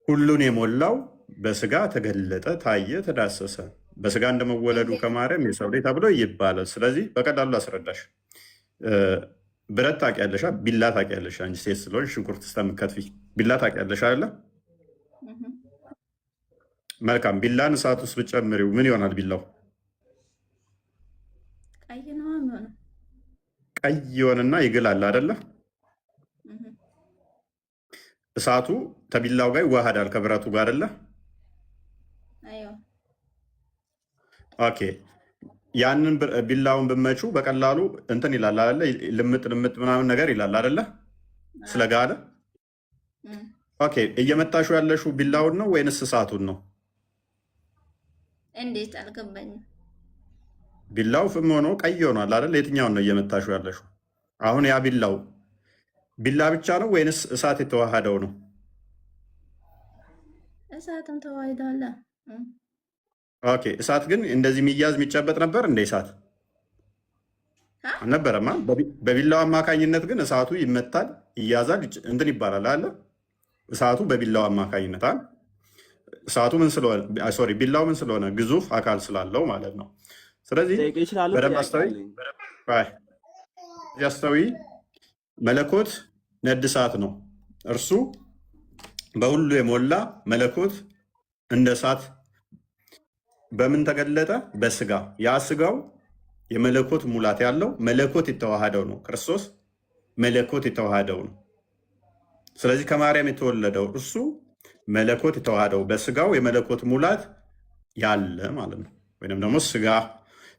ሁሉን የሞላው በስጋ ተገለጠ፣ ታየ፣ ተዳሰሰ። በስጋ እንደመወለዱ ከማርያም የሰው ልጅ ተብሎ ይባላል። ስለዚህ በቀላሉ አስረዳሽ። ብረት ታውቂያለሽ? ቢላ ታውቂያለሽ? አንቺ ሴት ስለሆንሽ ሽንኩርት እስከምትከትፊ ቢላ ታውቂያለሽ አይደለ? መልካም። ቢላን እሳት ውስጥ ብጨምሪው ምን ይሆናል? ቢላው ቀይ ነው የሚሆነው። ቀይ ይሆንና ይግላል አይደለ? እሳቱ ከቢላው ጋር ይዋሃዳል ከብረቱ ጋር አይደለ? ኦኬ። ያንን ቢላውን ብመቹ በቀላሉ እንትን ይላል አይደለ? ልምጥ ልምጥ ምናምን ነገር ይላል አይደለ? ስለጋለ። ኦኬ። እየመታሹ ያለሽው ቢላውን ነው ወይንስ እሳቱን ነው? እንዴት አልገባኝም። ቢላው ፍም ሆኖ ቀይ ሆኗል አይደል? የትኛውን ነው እየመታሹ ያለሽው? አሁን ያ ቢላው ቢላ ብቻ ነው ወይንስ እሳት የተዋሃደው ነው? እሳትም ተዋህዷል። ኦኬ። እሳት ግን እንደዚህ የሚያዝ የሚጨበጥ ነበር እንደ እሳት አልነበረማ። በቢላው አማካኝነት ግን እሳቱ ይመታል፣ ይያዛል፣ እንትን ይባላል አለ። እሳቱ በቢላው አማካኝነት አለ። እሳቱ ምን ስለሆነ ሶሪ ቢላው ምን ስለሆነ ግዙፍ አካል ስላለው ማለት ነው። ስለዚህ በደንብ አስተዊ መለኮት ነድ እሳት ነው። እርሱ በሁሉ የሞላ መለኮት እንደ እሳት በምን ተገለጠ? በስጋ። ያ ስጋው የመለኮት ሙላት ያለው መለኮት የተዋሃደው ነው። ክርስቶስ መለኮት የተዋሃደው ነው። ስለዚህ ከማርያም የተወለደው እርሱ መለኮት የተዋሃደው በስጋው የመለኮት ሙላት ያለ ማለት ነው። ወይም ደግሞ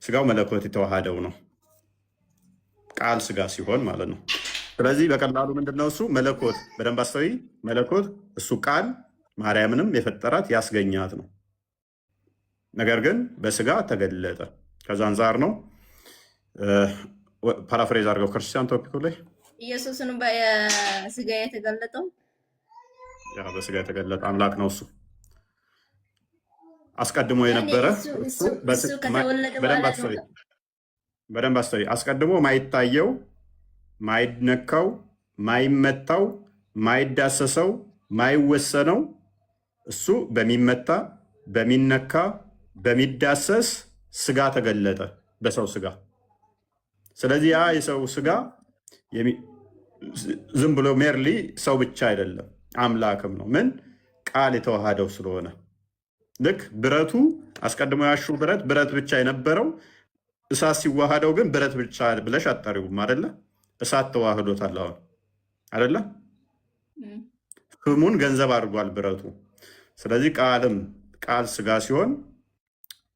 ስጋው መለኮት የተዋሃደው ነው፣ ቃል ስጋ ሲሆን ማለት ነው። ስለዚህ በቀላሉ ምንድነው እሱ መለኮት፣ በደንብ አስተዊ መለኮት እሱ ቃል ማርያምንም የፈጠራት ያስገኛት ነው። ነገር ግን በስጋ ተገለጠ። ከዛ አንጻር ነው ፓራፍሬዝ አድርገው ክርስቲያን ቶፒኩ ላይ ኢየሱስን በስጋ የተገለጠው በስጋ የተገለጠ አምላክ ነው። እሱ አስቀድሞ የነበረ በደንብ አስተውይ። አስቀድሞ ማይታየው፣ ማይነካው፣ ማይመታው፣ ማይዳሰሰው፣ ማይወሰነው እሱ በሚመታ በሚነካ በሚዳሰስ ስጋ ተገለጠ፣ በሰው ስጋ። ስለዚህ ያ የሰው ስጋ ዝም ብሎ ሜርሊ ሰው ብቻ አይደለም አምላክም ነው። ምን ቃል የተዋሃደው ስለሆነ ልክ ብረቱ አስቀድሞ ያሹ ብረት ብቻ የነበረው እሳት ሲዋሃደው ግን ብረት ብቻ ብለሽ አጣሪውም አይደለ? እሳት ተዋህዶታል አሁን አይደለ? ፍሙን ገንዘብ አድርጓል ብረቱ። ስለዚህ ቃል ስጋ ሲሆን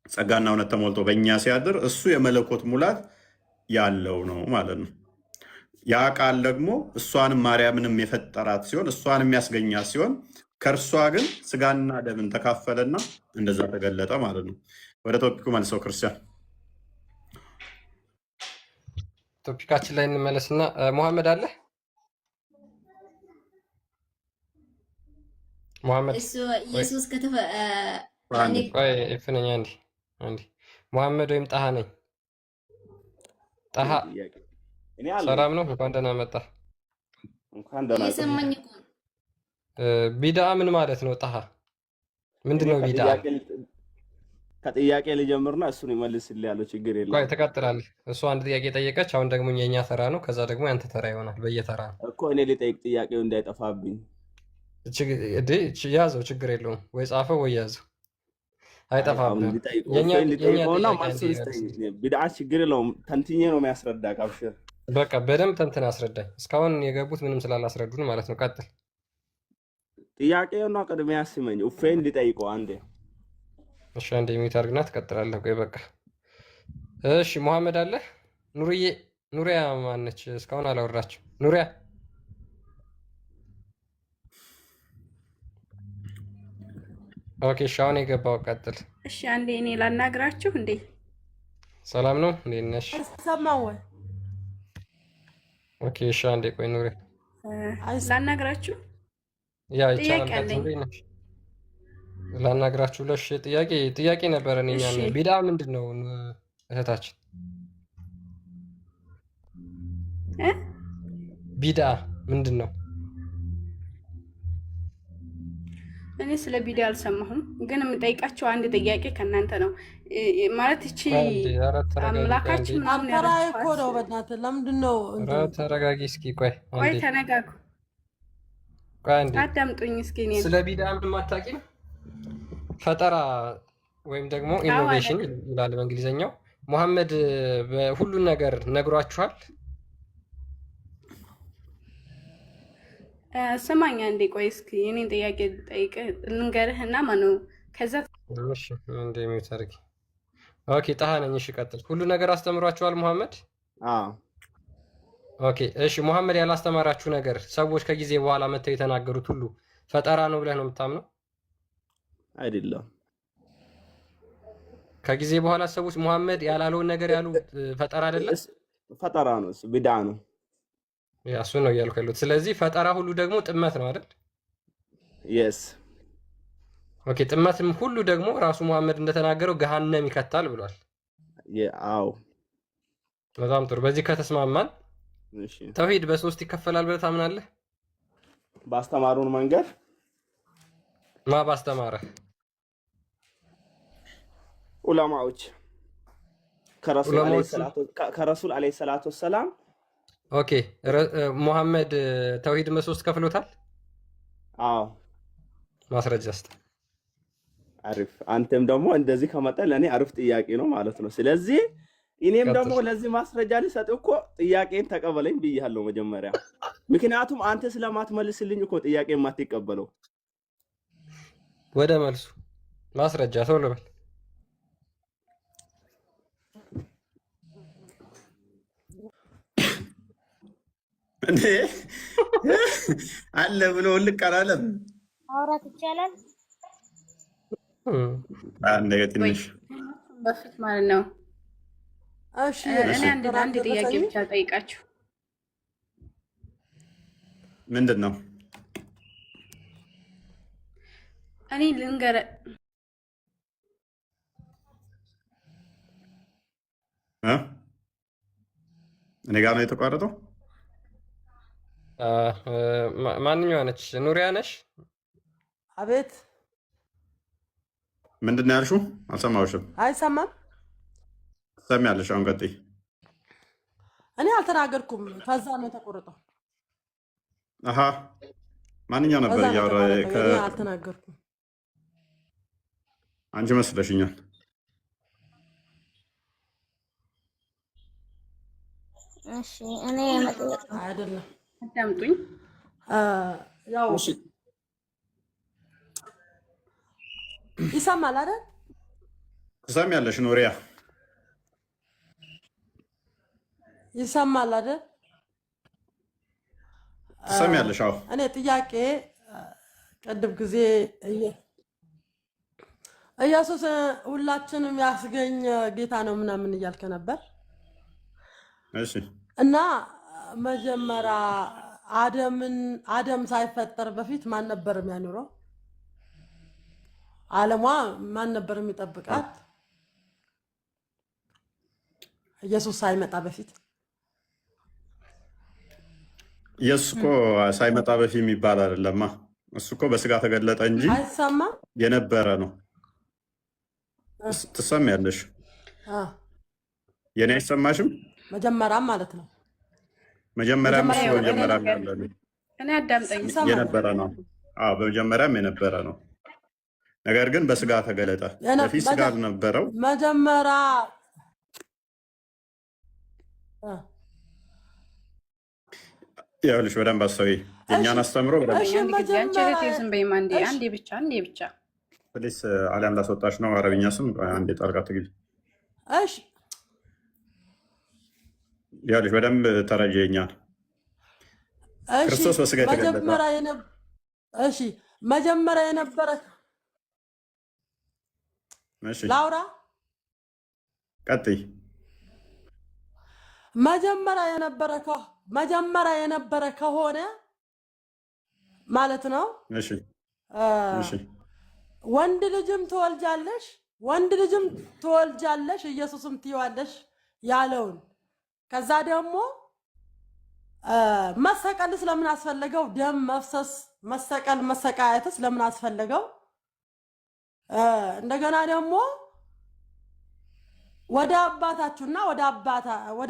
ጸጋና እውነት ተሞልቶ በእኛ ሲያድር እሱ የመለኮት ሙላት ያለው ነው ማለት ነው። ያ ቃል ደግሞ እሷንም ማርያምንም የፈጠራት ሲሆን እሷንም የሚያስገኛት ሲሆን ከእርሷ ግን ስጋና ደምን ተካፈለና እንደዛ ተገለጠ ማለት ነው። ወደ ቶፒኩ መልሰው ክርስቲያን ቶፒካችን ላይ እንመለስና ሙሐመድ አለ ሙሐመድ ኢየሱስ ፍነኛ እንዲ ሙሐመድ ወይም ጣሃ ነኝ። ጣሃ ሰላም ነው። እንኳን ደህና መጣ። ቢድዓ ምን ማለት ነው? ጣሃ ምንድነው ቢድዓ? ከጥያቄ ልጀምርና እሱን ይመልስልህ ያለው ችግር የለም። ቆይ ትቀጥላለህ። እሱ አንድ ጥያቄ ጠየቀች። አሁን ደግሞ የኛ ተራ ነው። ከዛ ደግሞ ያንተ ተራ ይሆናል። በየተራ ነው እኮ እኔ ልጠይቅ፣ ጥያቄው እንዳይጠፋብኝ። ያዘው፣ ችግር የለውም። ወይ ጻፈው ወይ ያዘው፣ አይጠፋብህም። ቢድዓ ችግር የለውም። ተንትኜ ነው የሚያስረዳ። ካብሽር በቃ በደንብ ተንትን አስረዳኝ። እስካሁን የገቡት ምንም ስላላስረዱን ማለት ነው። ቀጥል። ጥያቄውና ቅድሚያ ስመኝ ኡፌን ልጠይቀው አንዴ። እሺ አንዴ ሚዩት አድርግና ትቀጥላለህ። ቆይ በቃ እሺ። ሙሐመድ አለ? ኑሪያ ማነች? እስካሁን አላወራችም። ኑሪያ ኦኬ። እሺ አሁን የገባው ቀጥል። እሺ አንዴ እኔ ላናግራችሁ እንዴ። ሰላም ነው? እንዴት ነሽ? ሰማው። ኦኬ እሺ አንዴ ቆይ ኑሪያ ላናግራችሁ። ያ ይቻላል። ላናግራችሁ ብለሽ ጥያቄ ነበረ። እኛን ቢድዓ ምንድን ነው እህታችን? ቢድዓ ምንድን ነው? እኔ ስለ ቢድዓ አልሰማሁም፣ ግን የምጠይቃቸው አንድ ጥያቄ ከእናንተ ነው። ማለት እቺ አምላካችን አምራ እኮ ነው። በእናትህ ለምንድን ነው? ተረጋጊ እስኪ። ቆይ ተነጋጉ። ቆይ አንዴ አዳምጡኝ እስኪ። እኔ ስለ ቢድዓ ምንም አታውቂም? ፈጠራ ወይም ደግሞ ኢኖቬሽን ይላል በእንግሊዝኛው። ሙሐመድ ሁሉን ነገር ነግሯችኋል? ስማኝ አንዴ ቆይ እስኪ የኔን ጥያቄ ጠይቅ ልንገርህና ማነው ከዛ እሺ እንደሚታርቂ ኦኬ ጣሃ ነኝ። እሺ ቀጥል። ሁሉ ነገር አስተምሯችኋል ሙሐመድ? አዎ ኦኬ እሺ። ሙሐመድ ያላስተማራችሁ ነገር ሰዎች ከጊዜ በኋላ መተው የተናገሩት ሁሉ ፈጠራ ነው ብለህ ነው የምታምነው? አይደለም። ከጊዜ በኋላ ሰዎች ሙሐመድ ያላለውን ነገር ያሉ ፈጠራ አይደለም፣ ፈጠራ ነው፣ እሱ ቢድዓ ነው። ያ እሱ ነው እያልኩ ያሉት። ስለዚህ ፈጠራ ሁሉ ደግሞ ጥመት ነው አይደል? የስ ኦኬ። ጥመትም ሁሉ ደግሞ ራሱ ሙሐመድ እንደተናገረው ገሃነም ይከታል ብሏል። አዎ በጣም ጥሩ። በዚህ ከተስማማን እሺ፣ ተውሂድ በሶስት ይከፈላል ብለህ ታምናለህ? ባስተማሩን መንገድ ማ ባስተማረ ዑለማዎች ከረሱል አለይሂ ሰላቱ ወሰላም። ኦኬ ሙሐመድ ተውሂድ በሶስት ከፍሎታል? አዎ። ማስረጃ እስኪ። አሪፍ። አንተም ደግሞ እንደዚህ ከመጣ ለእኔ አሪፍ ጥያቄ ነው ማለት ነው። ስለዚህ እኔም ደግሞ ለዚህ ማስረጃ ልሰጥ እኮ ጥያቄን ተቀበለኝ ብያለሁ መጀመሪያ። ምክንያቱም አንተ ስለማትመልስልኝ እኮ ጥያቄ የማትቀበለው። ወደ መልሱ ማስረጃ ቶሎ በል። እንዴ አለ ብሎ ልቅ አላለም። ማውራት ይቻላል? አንዴ ትንሽ በፊት ማለት ነው። እሺ እኔ አንድ ጥያቄ ብቻ ጠይቃችሁ። ምንድን ነው? እኔ ልንገረ እኔ ጋር ነው የተቋረጠው። ማንኛዋ ነች? ኑሪያ ነሽ? አቤት። ምንድን ነው ያልሽው? አልሰማሁሽም። አይሰማም? ትሰሚያለሽ? አሁን ቀጥይ። እኔ አልተናገርኩም። ከዛ ነው የተቆረጠው። አሃ ማንኛው ነበር እያወራ? አልተናገርኩም። አንቺ መስለሽኛል። እሺ እኔ መጠየቅ አይደለም። አዳምጡኝ። ያው ይሰማል አይደል? ትሰሚያለሽ ኑሪያ? ይሰማል አይደል? ትሰሚያለሽ? አዎ። እኔ ጥያቄ ቅድም ጊዜ ኢየሱስ ሁላችንም ያስገኝ ጌታ ነው ምናምን እያልከ ነበር። እሺ። እና መጀመሪያ አደም ሳይፈጠር በፊት ማን ነበር የሚያኖረው? ዓለሟ ማን ነበር የሚጠብቃት? ኢየሱስ ሳይመጣ በፊት። ኢየሱስ እኮ ሳይመጣ በፊት የሚባል አይደለማ። እሱ እኮ በስጋ ተገለጠ እንጂ አይሰማም የነበረ ነው። ትሰሚያለሽ? የኔ አይሰማሽም? መጀመሪያም ማለት ነው። መጀመሪያም እሱ መጀመሪያም ያለ ነው። እኔ አዳምጠኝ። የነበረ ነው። አዎ በመጀመሪያም የነበረ ነው። ነገር ግን በስጋ ተገለጠ። በፊት ስጋ አልነበረው። መጀመሪያ ይኸውልሽ በደንብ አስተውይ። የእኛን አስተምሮ አንዴ ብቻ ፕሊስ። አሊያም ላስወጣሽ ነው። አረብኛ ስም አንዴ ጣልቃ ትግቢ። እሺ ይኸውልሽ በደንብ ተረጂ። የእኛን ክርስቶስ በስጋ የተገለጠ መጀመሪያ የነበረ ላውራ ቀጥይ። መጀመሪያ የነበረ ከሆነ ማለት ነው። እሺ እሺ። ወንድ ልጅም ትወልጃለሽ ኢየሱስም ትይዋለሽ ያለውን ከዛ ደግሞ መሰቀል ስለምን አስፈለገው? ደም መፍሰስ፣ መሰቀል፣ መሰቃየትስ ለምን አስፈለገው? እንደገና ደግሞ ወደ አባታችሁና ወደ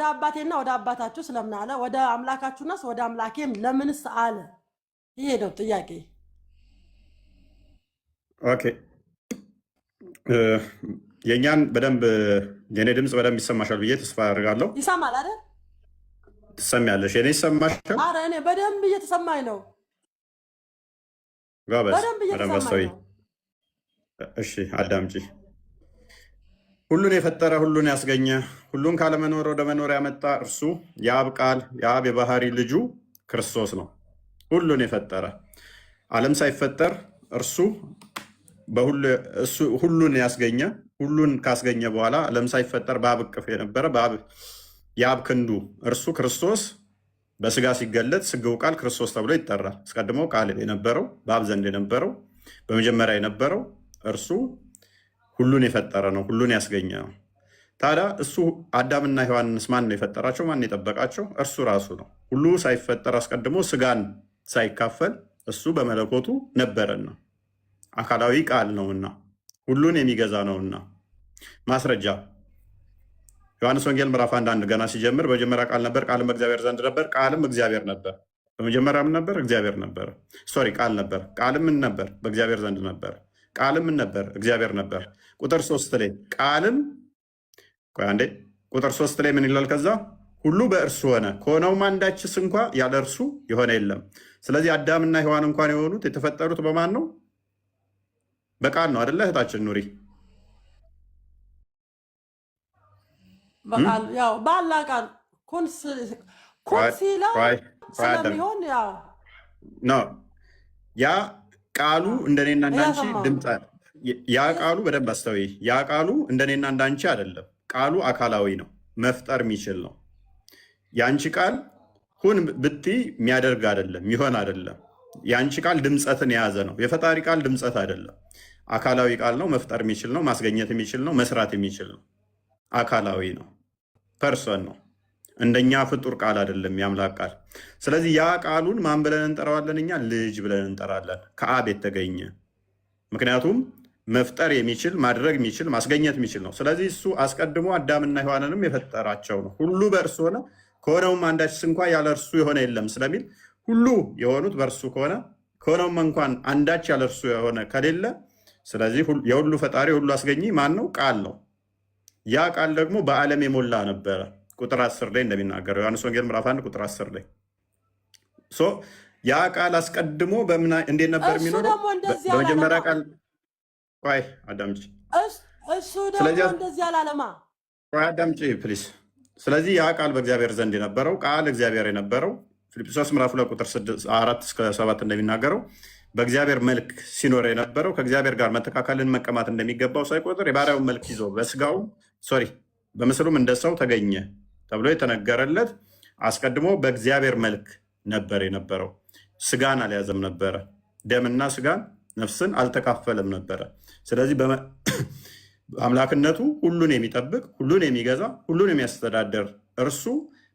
አባቴና ወደ አባታችሁ ስለምን አለ? ወደ አምላካችሁናስ ወደ አምላኬም ለምንስ አለ? ይሄ ነው ጥያቄ። ኦኬ የእኛን በደንብ የኔ ድምፅ በደንብ ይሰማሻል ብዬ ተስፋ አድርጋለሁ። ይሰማል አይደል? ትሰሚያለሽ? የኔ ይሰማሻል? ኧረ እኔ በደንብ እየተሰማኝ ነው። በደንብ እየተሰማኝ ነው። እሺ አዳምጪ። ሁሉን የፈጠረ ሁሉን ያስገኘ ሁሉን ካለመኖር ወደ መኖር ያመጣ እርሱ የአብ ቃል የአብ የባህሪ ልጁ ክርስቶስ ነው። ሁሉን የፈጠረ ዓለም ሳይፈጠር እርሱ ሁሉን ያስገኘ ሁሉን ካስገኘ በኋላ ዓለም ሳይፈጠር በአብ እቅፍ የነበረ የአብ ክንዱ እርሱ ክርስቶስ በስጋ ሲገለጥ ስጋው ቃል ክርስቶስ ተብሎ ይጠራል። አስቀድሞ ቃል የነበረው በአብ ዘንድ የነበረው በመጀመሪያ የነበረው እርሱ ሁሉን የፈጠረ ነው፣ ሁሉን ያስገኘ ነው። ታዲያ እሱ አዳምና ሔዋንንስ ማን ነው የፈጠራቸው? ማን የጠበቃቸው? እርሱ ራሱ ነው። ሁሉ ሳይፈጠር አስቀድሞ ስጋን ሳይካፈል እሱ በመለኮቱ ነበረና አካላዊ ቃል ነውና ሁሉን የሚገዛ ነውና። ማስረጃ ዮሐንስ ወንጌል ምዕራፍ 1 ገና ሲጀምር በመጀመሪያ ቃል ነበር፣ ቃልም በእግዚአብሔር ዘንድ ነበር፣ ቃልም እግዚአብሔር ነበር። በመጀመሪያ ምን ነበር? እግዚአብሔር ነበር። ሶሪ ቃል ነበር። ቃልም ምን ነበር? በእግዚአብሔር ዘንድ ነበር። ቃልም ምን ነበር? እግዚአብሔር ነበር። ቁጥር 3 ላይ ቃልም ቁጥር 3 ላይ ምን ይላል? ከዛ ሁሉ በእርሱ ሆነ፣ ከሆነውም አንዳችስ እንኳ ያለ እርሱ የሆነ የለም። ስለዚህ አዳምና ሔዋን እንኳን የሆኑት የተፈጠሩት በማን ነው? በቃል ነው አይደለ? እህታችን ኑሪ በቃል ያው ባላ ቃል ኩን ሲለው ስለሚሆን ያው ነው። ያ ቃሉ እንደኔና እንዳንቺ ድምፅ ያ ቃሉ በደንብ አስተውይ። ያ ቃሉ እንደኔና እንዳንቺ አይደለም። ቃሉ አካላዊ ነው፣ መፍጠር የሚችል ነው። የአንቺ ቃል ሁን ብትይ የሚያደርግ አይደለም፣ የሚሆን አይደለም። የአንቺ ቃል ድምፀትን የያዘ ነው። የፈጣሪ ቃል ድምፀት አይደለም፣ አካላዊ ቃል ነው። መፍጠር የሚችል ነው፣ ማስገኘት የሚችል ነው፣ መስራት የሚችል ነው። አካላዊ ነው፣ ፐርሰን ነው። እንደኛ ፍጡር ቃል አይደለም የአምላክ ቃል። ስለዚህ ያ ቃሉን ማን ብለን እንጠራዋለን? እኛ ልጅ ብለን እንጠራለን፣ ከአብ የተገኘ። ምክንያቱም መፍጠር የሚችል ማድረግ የሚችል ማስገኘት የሚችል ነው። ስለዚህ እሱ አስቀድሞ አዳምና ሔዋንንም የፈጠራቸው ነው። ሁሉ በእርሱ ሆነ፣ ከሆነውም አንዳች እንኳ ያለ እርሱ የሆነ የለም ስለሚል ሁሉ የሆኑት በእርሱ ከሆነ ከሆነውም እንኳን አንዳች ያለ እርሱ የሆነ ከሌለ፣ ስለዚህ የሁሉ ፈጣሪ የሁሉ አስገኚ ማን ነው? ቃል ነው። ያ ቃል ደግሞ በዓለም የሞላ ነበረ። ቁጥር 10 ላይ እንደሚናገረው ዮሐንስ ወንጌል ምዕራፍ 1 ቁጥር 10 ላይ ያ ቃል አስቀድሞ እንዴት ነበር የሚኖረው? በመጀመሪያ ቃል ቆይ አዳምጪ። እሱ ደግሞ እንደዚህ አላለማ። ቆይ አዳምጪ ፕሊስ። ስለዚህ ያ ቃል በእግዚአብሔር ዘንድ የነበረው ቃል እግዚአብሔር የነበረው ፊልጵስዩስ ምዕራፍ 2 ቁጥር 4 እስከ 7 እንደሚናገረው በእግዚአብሔር መልክ ሲኖር የነበረው ከእግዚአብሔር ጋር መተካከልን መቀማት እንደሚገባው ሳይቆጥር የባሪያውን መልክ ይዞ በምስሉም እንደ ሰው ተገኘ ተብሎ የተነገረለት አስቀድሞ በእግዚአብሔር መልክ ነበር የነበረው። ስጋን አልያዘም ነበረ። ደምና ስጋን ነፍስን አልተካፈለም ነበረ። ስለዚህ አምላክነቱ ሁሉን የሚጠብቅ ሁሉን የሚገዛ ሁሉን የሚያስተዳደር እርሱ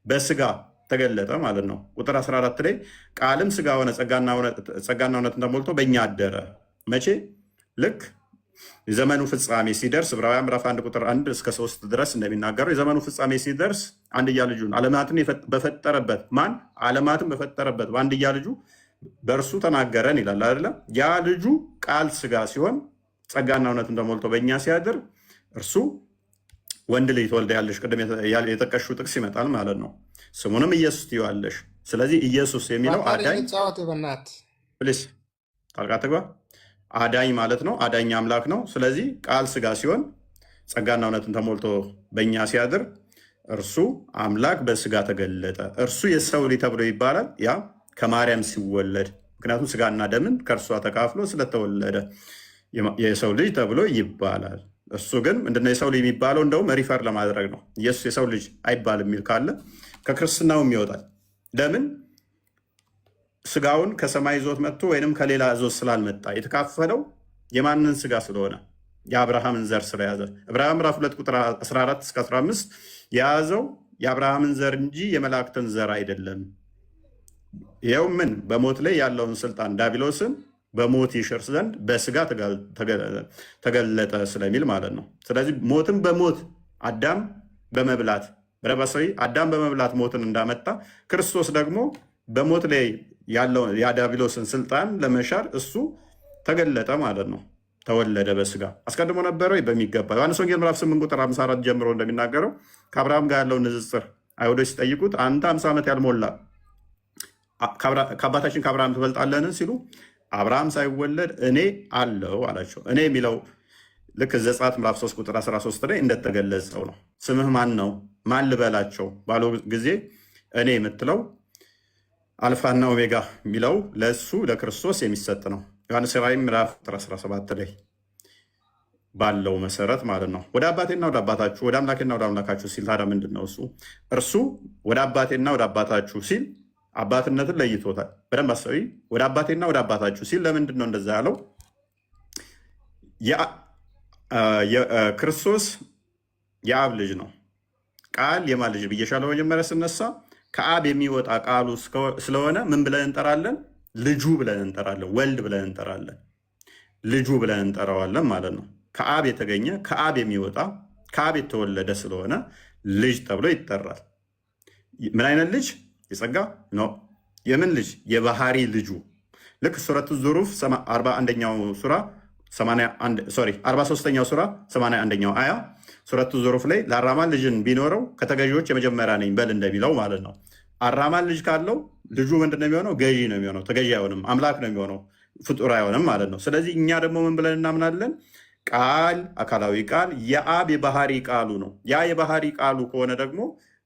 በስጋ ተገለጠ ማለት ነው። ቁጥር 14 ላይ ቃልም ስጋ ሆነ፣ ጸጋና እውነትን ተሞልቶ በእኛ አደረ። መቼ? ልክ የዘመኑ ፍጻሜ ሲደርስ ዕብራውያን ምዕራፍ 1 ቁጥር 1 እስከ 3 ድረስ እንደሚናገረው የዘመኑ ፍጻሜ ሲደርስ አንድያ ልጁን ዓለማትን በፈጠረበት ማን? ዓለማትን በፈጠረበት በአንድያ ልጁ በእርሱ ተናገረን ይላል አይደለም? ያ ልጁ ቃል ስጋ ሲሆን ጸጋና እውነትን ተሞልቶ በእኛ ሲያድር እርሱ ወንድ ልጅ ትወልጃለሽ። ቅድም የጠቀሽው ጥቅስ ይመጣል ማለት ነው። ስሙንም ኢየሱስ ትይዋለሽ። ስለዚህ ኢየሱስ የሚለው አዳኝ ፕሊስ ጣልቃ ትግባ አዳኝ ማለት ነው። አዳኝ አምላክ ነው። ስለዚህ ቃል ስጋ ሲሆን ጸጋና እውነትን ተሞልቶ በእኛ ሲያድር እርሱ አምላክ በስጋ ተገለጠ። እርሱ የሰው ልጅ ተብሎ ይባላል። ያ ከማርያም ሲወለድ፣ ምክንያቱም ስጋና ደምን ከእርሷ ተካፍሎ ስለተወለደ የሰው ልጅ ተብሎ ይባላል። እሱ ግን ምንድነው የሰው ልጅ የሚባለው? እንደውም ሪፈር ለማድረግ ነው። ኢየሱስ የሰው ልጅ አይባል የሚል ካለ ከክርስትናውም ይወጣል። ለምን? ስጋውን ከሰማይ ይዞት መጥቶ ወይንም ከሌላ ይዞት ስላልመጣ የተካፈለው የማንን ስጋ ስለሆነ የአብርሃምን ዘር ስለያዘ ዕብራውያን ምዕራፍ 2 ቁጥር 14 እስከ 15 የያዘው የአብርሃምን ዘር እንጂ የመላእክትን ዘር አይደለም። ይኸው ምን በሞት ላይ ያለውን ስልጣን ዲያብሎስን በሞት ይሽር ዘንድ በስጋ ተገለጠ ስለሚል ማለት ነው። ስለዚህ ሞትን በሞት አዳም በመብላት በረባሳዊ አዳም በመብላት ሞትን እንዳመጣ ክርስቶስ ደግሞ በሞት ላይ ያለውን የዲያብሎስን ስልጣን ለመሻር እሱ ተገለጠ ማለት ነው። ተወለደ በስጋ አስቀድሞ ነበረ በሚገባ ዮሐንስ ወንጌል ምዕራፍ 8 ቁጥር 54 ጀምሮ እንደሚናገረው ከአብርሃም ጋር ያለውን ንጽጽር አይሁዶች ሲጠይቁት አንተ 50 ዓመት ያልሞላ ከአባታችን ከአብርሃም ትበልጣለን ሲሉ አብርሃም ሳይወለድ እኔ አለው አላቸው። እኔ የሚለው ልክ ዘጸአት ምዕራፍ 3 ቁጥር 13 ላይ እንደተገለጸው ነው። ስምህ ማን ነው? ማን ልበላቸው ባለው ጊዜ እኔ የምትለው አልፋና ኦሜጋ የሚለው ለእሱ ለክርስቶስ የሚሰጥ ነው። ዮሐንስ ራዕይ ምዕራፍ 17 ላይ ባለው መሰረት ማለት ነው። ወደ አባቴና ወደ አባታችሁ፣ ወደ አምላኬና ወደ አምላካችሁ ሲል ታዲያ ምንድን ነው እሱ? እርሱ ወደ አባቴና ወደ አባታችሁ ሲል አባትነትን ለይቶታል። በደንብ አሰቢ። ወደ አባቴና ወደ አባታችሁ ሲል ለምንድን ነው እንደዛ ያለው? ክርስቶስ የአብ ልጅ ነው። ቃል የማን ልጅ ብዬሻለሁ መጀመሪያ ስነሳ። ከአብ የሚወጣ ቃሉ ስለሆነ ምን ብለን እንጠራለን? ልጁ ብለን እንጠራለን። ወልድ ብለን እንጠራለን። ልጁ ብለን እንጠራዋለን ማለት ነው። ከአብ የተገኘ ከአብ የሚወጣ ከአብ የተወለደ ስለሆነ ልጅ ተብሎ ይጠራል። ምን አይነት ልጅ? የጸጋ ነው። የምን ልጅ? የባህሪ ልጁ። ልክ ሱረቱ ዙሩፍ 41ኛው ሱራ 43ኛው ሱራ 81ኛው አያ ሱረቱ ዙሩፍ ላይ ለአራማን ልጅን ቢኖረው ከተገዢዎች የመጀመሪያ ነኝ በል እንደሚለው ማለት ነው። አራማን ልጅ ካለው ልጁ ምንድን ነው የሚሆነው? ገዢ ነው የሚሆነው። ተገዢ አይሆንም፣ አምላክ ነው የሚሆነው፣ ፍጡር አይሆንም ማለት ነው። ስለዚህ እኛ ደግሞ ምን ብለን እናምናለን? ቃል አካላዊ ቃል የአብ የባህሪ ቃሉ ነው። ያ የባህሪ ቃሉ ከሆነ ደግሞ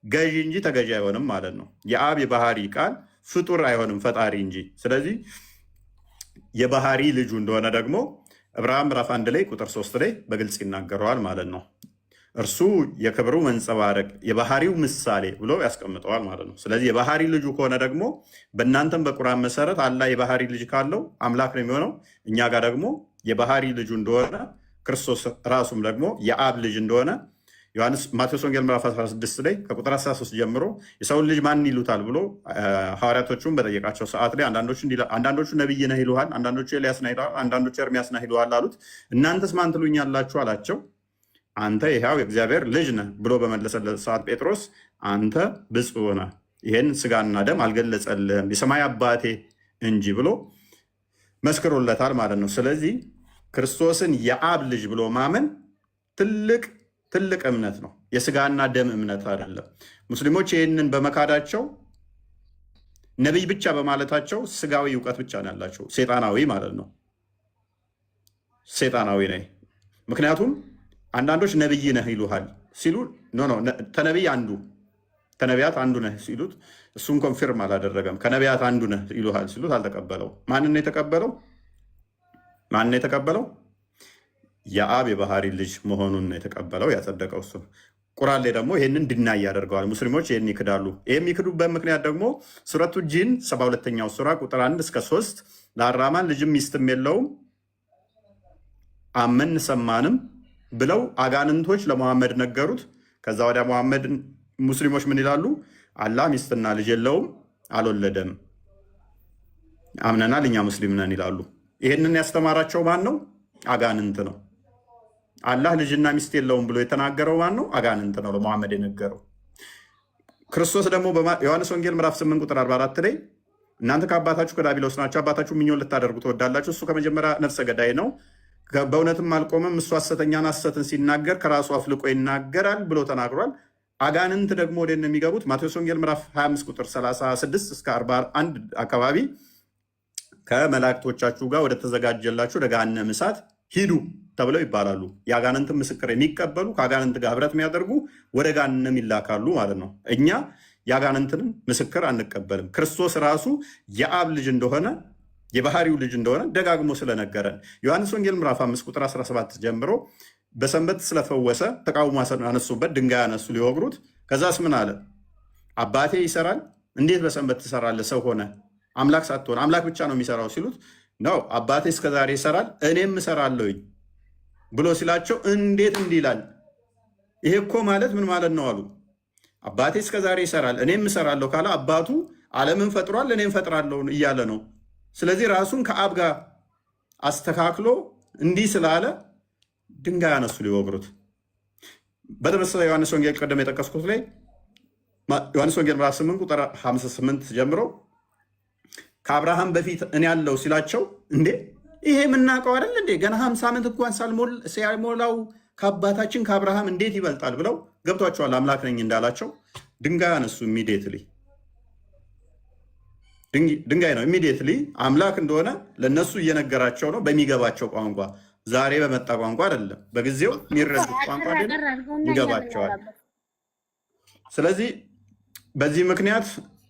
ገዢ እንጂ ተገዢ አይሆንም ማለት ነው። የአብ የባህሪ ቃል ፍጡር አይሆንም ፈጣሪ እንጂ። ስለዚህ የባህሪ ልጁ እንደሆነ ደግሞ ዕብራውያን ምዕራፍ 1 ላይ ቁጥር 3 ላይ በግልጽ ይናገረዋል ማለት ነው። እርሱ የክብሩ መንጸባረቅ የባህሪው ምሳሌ ብሎ ያስቀምጠዋል ማለት ነው። ስለዚህ የባህሪ ልጁ ከሆነ ደግሞ በእናንተም በቁርአን መሰረት አላህ የባህሪ ልጅ ካለው አምላክ ነው የሚሆነው። እኛ ጋር ደግሞ የባህሪ ልጁ እንደሆነ ክርስቶስ ራሱም ደግሞ የአብ ልጅ እንደሆነ ማቴዎስ ወንጌል ምዕራፍ 16 ላይ ከቁጥር 13 ጀምሮ የሰውን ልጅ ማን ይሉታል ብሎ ሐዋርያቶቹን በጠየቃቸው ሰዓት ላይ አንዳንዶቹ ነቢይ ነህ ይሉሃል፣ አንዳንዶቹ ኤልያስ ነህ ይሉሃል፣ አንዳንዶቹ ኤርሚያስ ነህ ይሉሃል አሉት። እናንተስ ማን ትሉኛላችሁ አላቸው። አንተ ይኸው የእግዚአብሔር ልጅ ነህ ብሎ በመለሰለት ሰዓት ጴጥሮስ አንተ ብፁዕ ነህ፣ ይህን ስጋና ደም አልገለጸልህም የሰማይ አባቴ እንጂ ብሎ መስክሮለታል ማለት ነው። ስለዚህ ክርስቶስን የአብ ልጅ ብሎ ማመን ትልቅ እምነት ነው። የስጋና ደም እምነት አይደለም። ሙስሊሞች ይህንን በመካዳቸው ነቢይ ብቻ በማለታቸው ስጋዊ እውቀት ብቻ ነው ያላቸው፣ ሴጣናዊ ማለት ነው። ሴጣናዊ ነህ። ምክንያቱም አንዳንዶች ነቢይ ነህ ይሉሃል ሲሉ ከነቢያት አንዱ ነህ ሲሉት እሱን ኮንፊርም አላደረገም። ከነቢያት አንዱ ነህ ይሉሃል ሲሉት አልተቀበለው። ማንን የተቀበለው? የአብ የባህሪ ልጅ መሆኑን የተቀበለው ያጸደቀው እሱ። ቁርአን ላይ ደግሞ ይህንን ድናይ ያደርገዋል። ሙስሊሞች ይህን ይክዳሉ። ይህ የሚክዱበት ምክንያት ደግሞ ሱረቱ ጂን 72ኛው ሱራ ቁጥር 1 እስከ 3 ለአራማን ልጅም ሚስትም የለውም አመን ሰማንም ብለው አጋንንቶች ለመሐመድ ነገሩት። ከዛ ወዲያ መሐመድ ሙስሊሞች ምን ይላሉ? አላህ ሚስትና ልጅ የለውም አልወለደም፣ አምነናል እኛ ሙስሊም ነን ይላሉ። ይህንን ያስተማራቸው ማን ነው? አጋንንት ነው። አላህ ልጅና ሚስት የለውም ብሎ የተናገረው ማን ነው? አጋንንት ነው ለመሐመድ የነገረው። ክርስቶስ ደግሞ ዮሐንስ ወንጌል ምዕራፍ 8 ቁጥር 44 ላይ እናንተ ከአባታችሁ ከዲያብሎስ ናችሁ፣ አባታችሁ ምኞት ልታደርጉ ትወዳላችሁ፣ እሱ ከመጀመሪያ ነፍሰ ገዳይ ነው፣ በእውነትም አልቆመም፣ እሱ ሐሰተኛና ሐሰትን ሲናገር ከራሱ አፍልቆ ይናገራል ብሎ ተናግሯል። አጋንንት ደግሞ ወደ የሚገቡት ማቴዎስ ወንጌል ምዕራፍ 25 ቁጥር 36 እስከ 41 አካባቢ ከመላእክቶቻችሁ ጋር ወደ ተዘጋጀላችሁ ወደ ገሃነመ እሳት ሂዱ ተብለው ይባላሉ። የአጋንንትን ምስክር የሚቀበሉ ከአጋንንት ጋር ህብረት የሚያደርጉ ወደ ገሃነም ይላካሉ ማለት ነው። እኛ የአጋንንትን ምስክር አንቀበልም። ክርስቶስ ራሱ የአብ ልጅ እንደሆነ የባህሪው ልጅ እንደሆነ ደጋግሞ ስለነገረን ዮሐንስ ወንጌል ምዕራፍ 5 ቁጥር 17 ጀምሮ በሰንበት ስለፈወሰ ተቃውሞ አነሱበት፣ ድንጋይ አነሱ ሊወግሩት። ከዛስ ምን አለ? አባቴ ይሰራል፣ እንዴት በሰንበት ትሰራለህ? ሰው ሆነ አምላክ ሳትሆን አምላክ ብቻ ነው የሚሰራው ሲሉት ነው አባቴ እስከዛሬ ይሰራል እኔም እሰራለሁኝ ብሎ ሲላቸው እንዴት እንዲህ ይላል? ይሄ እኮ ማለት ምን ማለት ነው አሉ። አባቴ እስከዛሬ ይሰራል እኔም እሰራለሁ ካለ አባቱ ዓለምን ፈጥሯል እኔም ፈጥራለሁ እያለ ነው። ስለዚህ ራሱን ከአብ ጋር አስተካክሎ እንዲህ ስላለ ድንጋይ አነሱ ሊወግሩት። በተመሳሳይ ዮሐንስ ወንጌል ቀደም የጠቀስኩት ላይ ዮሐንስ ወንጌል ምዕራፍ 8 ቁጥር 58 ጀምሮ ከአብርሃም በፊት እኔ ያለው ሲላቸው እንዴ ይሄ የምናውቀው አይደል እንዴ ገና 50 ዓመት እንኳን ሳይሞላው ከአባታችን ከአብርሃም እንዴት ይበልጣል ብለው ገብቷቸዋል። አምላክ ነኝ እንዳላቸው ድንጋይ አነሱ። ኢሚዲየትሊ ድንጋይ ነው ኢሚዲየትሊ አምላክ እንደሆነ ለነሱ እየነገራቸው ነው በሚገባቸው ቋንቋ። ዛሬ በመጣ ቋንቋ አይደለም፣ በጊዜው የሚረዱት ቋንቋ ይገባቸዋል። ስለዚህ በዚህ ምክንያት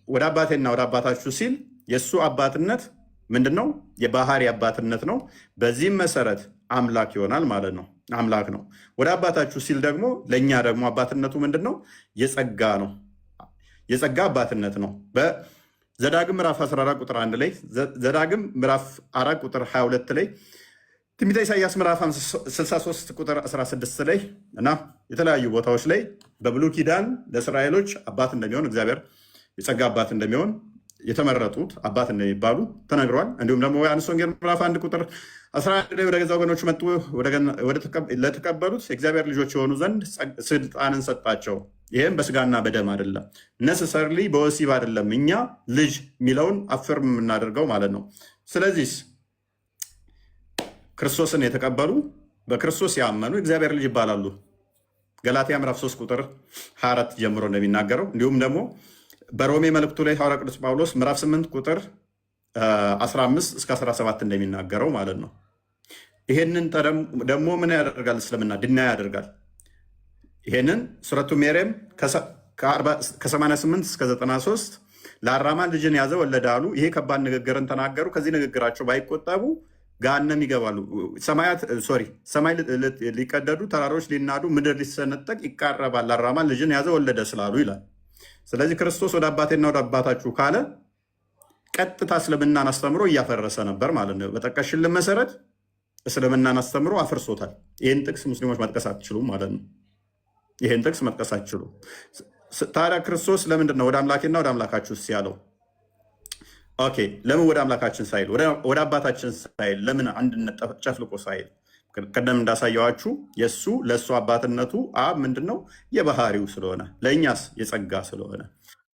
ወደ አባቴና ወደ አባታችሁ ሲል የእሱ አባትነት ምንድነው? የባህሪ አባትነት ነው። በዚህም መሰረት አምላክ ይሆናል ማለት ነው። አምላክ ነው። ወደ አባታችሁ ሲል ደግሞ ለእኛ ደግሞ አባትነቱ ምንድነው? የጸጋ ነው። የጸጋ አባትነት ነው። በዘዳግም ምዕራፍ 14 ቁጥር 1 ላይ፣ ዘዳግም ምዕራፍ 4 ቁጥር 22 ላይ፣ ትንቢተ ኢሳይያስ ምዕራፍ 63 ቁጥር 16 ላይ እና የተለያዩ ቦታዎች ላይ በብሉይ ኪዳን ለእስራኤሎች አባት እንደሚሆን እግዚአብሔር የጸጋ አባት እንደሚሆን የተመረጡት አባት እንደሚባሉ ተነግረዋል። እንዲሁም ደግሞ ዮሐንስ ወንጌል ምዕራፍ 1 ቁጥር 11 ላይ ወደ ገዛ ወገኖቹ መጡ፣ ለተቀበሉት የእግዚአብሔር ልጆች የሆኑ ዘንድ ስልጣንን ሰጣቸው። ይህም በስጋና በደም አይደለም፣ ነሰሰርሊ በወሲብ አይደለም። እኛ ልጅ የሚለውን አፍርም የምናደርገው ማለት ነው። ስለዚህ ክርስቶስን የተቀበሉ በክርስቶስ ያመኑ እግዚአብሔር ልጅ ይባላሉ። ገላትያ ምዕራፍ 3 ቁጥር 24 ጀምሮ እንደሚናገረው እንዲሁም ደግሞ በሮሜ መልእክቱ ላይ ሐዋርያ ቅዱስ ጳውሎስ ምዕራፍ 8 ቁጥር 15 እስከ 17 እንደሚናገረው ማለት ነው። ይሄንን ደግሞ ምን ያደርጋል? እስልምና ድና ያደርጋል። ይሄንን ሱረቱ ሜርየም ከ88 እስከ 93 ለአራማን ልጅን ያዘ ወለደ አሉ። ይሄ ከባድ ንግግርን ተናገሩ። ከዚህ ንግግራቸው ባይቆጠቡ ገሃነም ይገባሉ። ሰማይ ሊቀደዱ፣ ተራሮች ሊናዱ፣ ምድር ሊሰነጠቅ ይቃረባል ለአራማን ልጅን ያዘ ወለደ ስላሉ ይላል። ስለዚህ ክርስቶስ ወደ አባቴና ወደ አባታችሁ ካለ ቀጥታ እስልምናን አስተምሮ እያፈረሰ ነበር ማለት ነው። በጠቀሽልን መሰረት እስልምናን አስተምሮ አፍርሶታል። ይህን ጥቅስ ሙስሊሞች መጥቀስ አትችሉም ማለት ነው። ይህን ጥቅስ መጥቀስ አትችሉም። ታዲያ ክርስቶስ ለምንድን ነው ወደ አምላኬና ወደ አምላካችሁ ያለው? ኦኬ፣ ለምን ወደ አምላካችን ሳይል ወደ አባታችን ሳይል ለምን አንድነት ጨፍልቆ ሳይል? ቀደም እንዳሳየዋችሁ የእሱ ለእሱ አባትነቱ አብ ምንድነው? የባህሪው ስለሆነ ለእኛስ የጸጋ ስለሆነ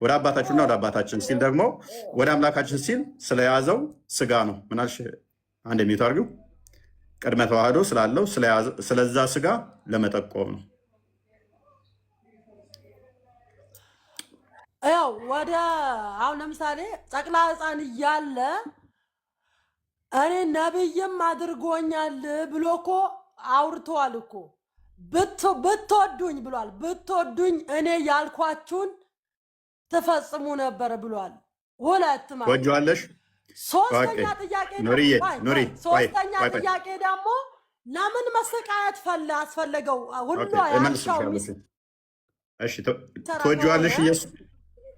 ወደ አባታችሁና ወደ አባታችን ሲል ደግሞ ወደ አምላካችን ሲል ስለያዘው ስጋ ነው። ምናልሽ አንድ የሚቱ አድርጊው ቅድመ ተዋህዶ ስላለው ስለዛ ስጋ ለመጠቆም ነው። ያው ወደ አሁን ለምሳሌ ጨቅላ ሕፃን እያለ እኔ ነብይም አድርጎኛል ብሎ እኮ አውርተዋል እኮ። ብትወዱኝ ብሏል። ብትወዱኝ እኔ ያልኳችሁን ትፈጽሙ ነበር ብሏል። ሁለት ማለት ወጆአለሽ። ሶስተኛ ጥያቄ ደግሞ ለምን መሰቃየት አስፈለገው? ሁሉ ትወጂዋለሽ? ኢየሱስ